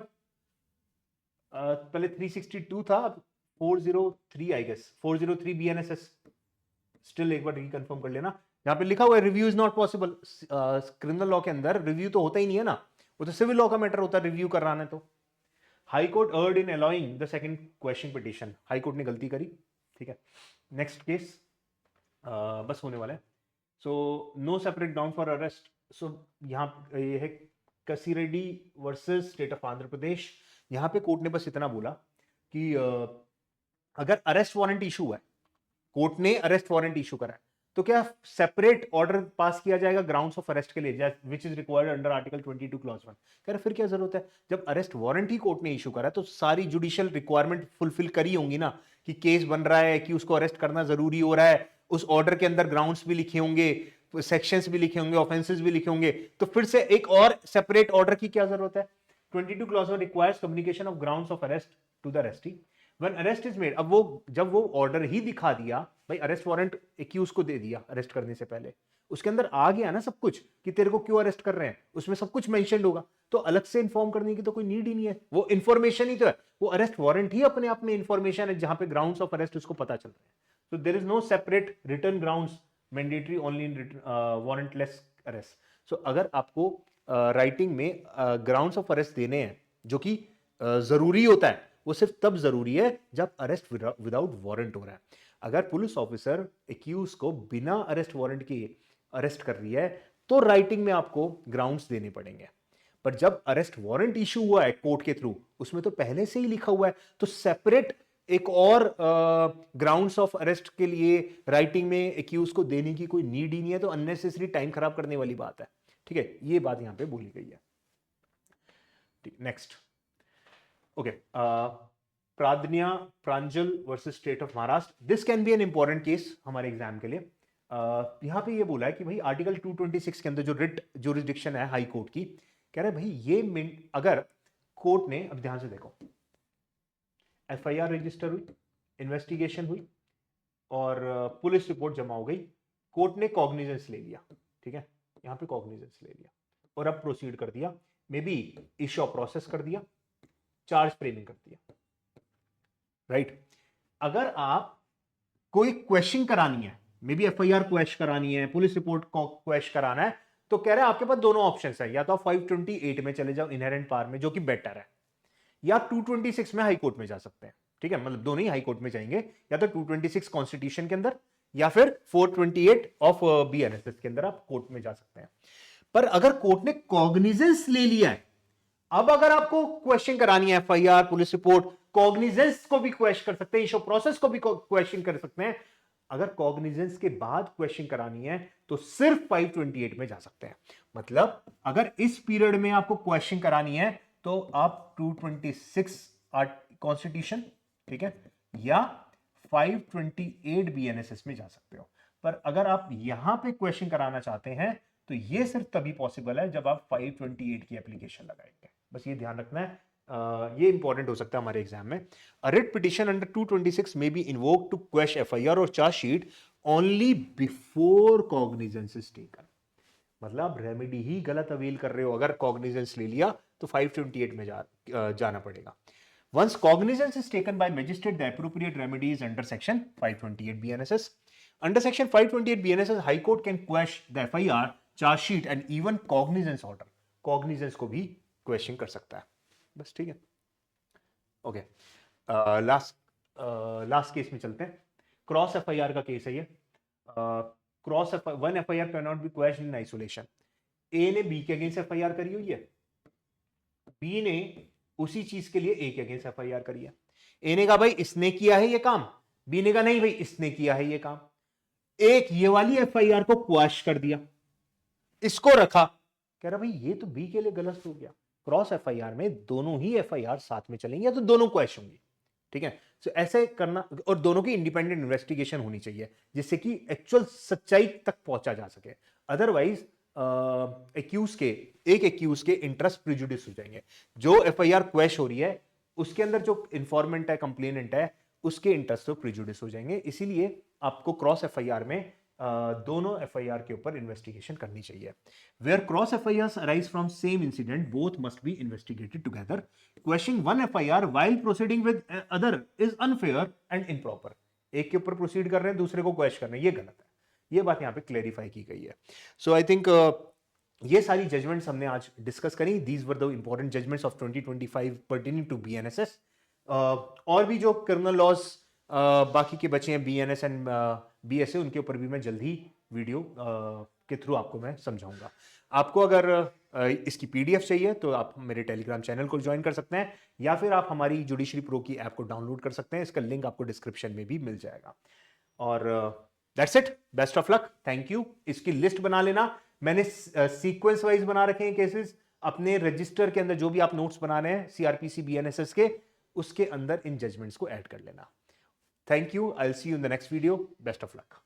पहले 362 था, अब 403 आई गेस, 403 बीएनएसएस। स्टिल एक बार रिकंफर्म कर लेना, यहां पे लिखा हुआ है review is not possible. Criminal law के अंदर रिव्यू तो होता ही नहीं है ना, वो तो सिविल लॉ का मैटर होता है रिव्यू कराना है। तो high court earned in allowing the second question petition. High court ने गलती करी, ठीक है। नेक्स्ट केस बस होने वाला है। So no separate ground for arrest. So यहां ये है Kasireddy versus state of Andhra Pradesh. यहां पे कोर्ट ने बस इतना बोला कि अगर अरेस्ट वारंट इशू है, कोर्ट ने अरेस्ट वारंट इशू करा है, तो क्या सेपरेट ऑर्डर पास किया जाएगा ग्राउंड्स ऑफ अरेस्ट के लिए, which is required under article 22 clause 1। कह रहे फिर क्या जरूरत है, जब अरेस्ट वारंट ही कोर्ट ने इशू करा तो सारी जुडिशियल रिक्वायरमेंट फुलफिल करी होंगी ना, कि केस बन रहा है कि उसको अरेस्ट करना जरूरी हो रहा है, उस ऑर्डर के अंदर ग्राउंड्स भी लिखे होंगे, सेक्शंस भी लिखे होंगे, ऑफेंसेस भी लिखे होंगे, तो फिर से एक और सेपरेट ऑर्डर की क्या जरूरत है। 22 clause 1 requires communication of grounds of arrest to the arrestee when arrest is made. अब वो जब वो ऑर्डर ही दिखा दिया, भाई अरेस्ट वारंट एक्यूज को दे दिया अरेस्ट करने से पहले, उसके अंदर आ गया ना सब कुछ कि तेरे को क्यों अरेस्ट कर रहे हैं, उसमें सब कुछ मेंशन्ड होगा, तो अलग से इन्फॉर्म करने की तो कोई नीड ही नहीं है, वो इन्फॉर्मेशन ही तो है, वो अरेस्ट वारंट ही अपने आप में इन्फॉर्मेशन है जहां पे ग्राउंड्स ऑफ अरेस्ट उसको पता चल रहा है। तो there is no separate return grounds mandatory only in warrantless arrest. So अगर आपको राइटिंग में ग्राउंड्स ऑफ अरेस्ट देने हैं जो कि जरूरी होता है, वो सिर्फ तब जरूरी है जब अरेस्ट विदाउट वारंट हो रहा है। अगर पुलिस ऑफिसर एक्यूज को बिना अरेस्ट वारंट के अरेस्ट कर रही है तो राइटिंग में आपको ग्राउंड्स देने पड़ेंगे, पर जब अरेस्ट वारंट इशू हुआ है कोर्ट के थ्रू, उसमें तो पहले से ही लिखा हुआ है, तो सेपरेट एक और ग्राउंड्स ऑफ अरेस्ट के लिए राइटिंग में एक्यूज को देने की कोई नीड ही नहीं है, तो अननेसेसरी टाइम खराब करने वाली बात है। ठीक है, ये बात यहां पे बोली गई है। Next, okay, Pragya Pranjal versus state of Maharashtra. This can be an important case हमारे एग्जाम के लिए। यहां पे ये बोला है कि भाई आर्टिकल 226 के अंदर जो रिट ज्यूरिसडिक्शन है हाई कोर्ट की, कह रहे भाई ये अगर कोर्ट ने, अब ध्यान से देखो, एफआईआर रजिस्टर हुई, इन्वेस्टिगेशन हुई और पुलिस रिपोर्ट जमा हो गई, कोर्ट ने कॉग्निजेंस ले लिया, ठीक है, यहां पे कॉग्निजेंस ले लिया और अब प्रोसीड कर दिया, मे बी इश्यू प्रोसेस कर दिया, चार्ज फ्रेमिंग कर दिया, राइट। अगर आप कोई क्वेश्चन करानी है, मे बी एफआईआर क्वेश्चन करानी है, पुलिस रिपोर्ट क्वेश्चन कराना है, तो कह रहे हैं आपके पास दोनों ऑप्शंस है, या तो आप 528 में चले जाओ इनहेरेंट पावर में जो कि बेटर है, या 226 में हाई कोर्ट में जा सकते हैं। ठीक है, मतलब दोनों ही हाई कोर्ट में जाएंगे, या तो 226 कॉन्स्टिट्यूशन के अंदर या फिर 428 ऑफ बीएनएसएस के अंदर आप कोर्ट में जा सकते हैं। पर अगर कोर्ट ने कॉग्निजेंस ले लिया है, अब अगर आपको क्वेश्चन करानी है एफआईआर पुलिस रिपोर्ट, कॉग्निजेंस को भी क्वेश्चन कर सकते हैं, इशू प्रोसेस को भी क्वेश्चन कर सकते हैं। अगर कॉग्निजेंस के बाद क्वेश्चन करानी है तो सिर्फ 528 में जा सकते हैं। मतलब अगर इस पीरियड में आपको क्वेश्चन करानी है तो आप 226 कॉन्स्टिट्यूशन, ठीक है, या 528 बीएनएसएस में जा सकते हो। पर अगर आप यहां पे क्वेश्चन कराना चाहते हैं तो ये सिर्फ तभी पॉसिबल है जब आप 528 की एप्लीकेशन लगाएंगे। बस ये ध्यान रखना है, ये इंपॉर्टेंट हो सकता है हमारे एग्जाम में। A writ petition under 226 may be invoked to question FIR और chargesheet only before cognizance is taken. मतलब रेमेडी ही गलत अवेल कर रहे हो, अगर कॉग्निजेंस ले लिया तो 528 में जाना पड़ेगा। Once cognizance is taken by magistrate, the appropriate remedy is under section 528 BNSS. Under section 528 BNSS, High Court can quash the FIR, charge sheet and even cognizance order. Cognizance को भी question कर सकता है। बस ठीक है। ओके, लास्ट केस में चलते हैं। क्रॉस FIR का केस है ये। Cross one FIR can not be question in isolation. A ने बी के अगेंस्ट FIR करी हुई है, बी ने उसी चीज के लिए ए के अगेंस्ट एफआईआर करी है। ए ने कहा भाई इसने किया है ये काम, बी ने कहा नहीं भाई इसने किया है ये काम। एक ये वाली एफआईआर को क्वाश कर दिया, इसको रखा, कह रहा भाई ये तो बी के लिए गलत हो गया। क्रॉस एफआईआर में दोनों ही एफआईआर साथ में चलेंगे तो दोनों क्वैश होंगी। ठीक है, तो ऐसे करना, और दोनों की इंडिपेंडेंट इन्वेस्टिगेशन होनी चाहिए जिससे कि एक्चुअल सच्चाई तक पहुंचा जा सके। अदरवाइज एक्यूज के, एक एक्यूज के इंटरेस्ट प्रिजुडिस हो जाएंगे। जो एफआईआर क्वैश हो रही है उसके अंदर जो इंफॉर्मेंट है, कंप्लेनेंट है, उसके इंटरेस्ट तो प्रिजुडिस हो जाएंगे। इसीलिए आपको क्रॉस एफआईआर में दोनों एफआईआर के ऊपर इन्वेस्टिगेशन करनी चाहिए। Where cross FIR arise from same incident, both must be investigated together. Quashing one FIR while proceeding with other is unfair and improper. एक के ऊपर प्रोसीड कर रहे हैं, दूसरे को क्वेश्चन कर रहे हैं, ये गलत है। ये बात यहां पे क्लेरिफाई की गई है। सो आई थिंक ये सारी जजमेंट्स हमने आज डिस्कस करी। These were the important judgments of 2025 pertaining to BNSS. और भी जो क्रिमिनल लॉज बाकी के बचे हैं बीएनएस एंड बीएसए, उनके ऊपर भी मैं जल्द ही वीडियो के थ्रू आपको मैं समझाऊंगा। आपको अगर इसकी पीडीएफ चाहिए तो आप मेरे टेलीग्राम चैनल को ज्वाइन कर सकते हैं, या फिर आप हमारी जुडिशरी प्रो की ऐप को डाउनलोड कर सकते हैं। इसका लिंक आपको डिस्क्रिप्शन में भी मिल जाएगा। और that's it, best of luck, thank you. इसकी लिस्ट बना लेना, मैंने सीक्वेंस वाइज बना रखे हैं केसेस। अपने रजिस्टर के अंदर जो भी आप नोट्स बना रहे हैं सीआरपीसी बीएनएसएस के, उसके अंदर इन जजमेंट्स को ऐड कर लेना। Thank you, I will see you in the next video, best of luck.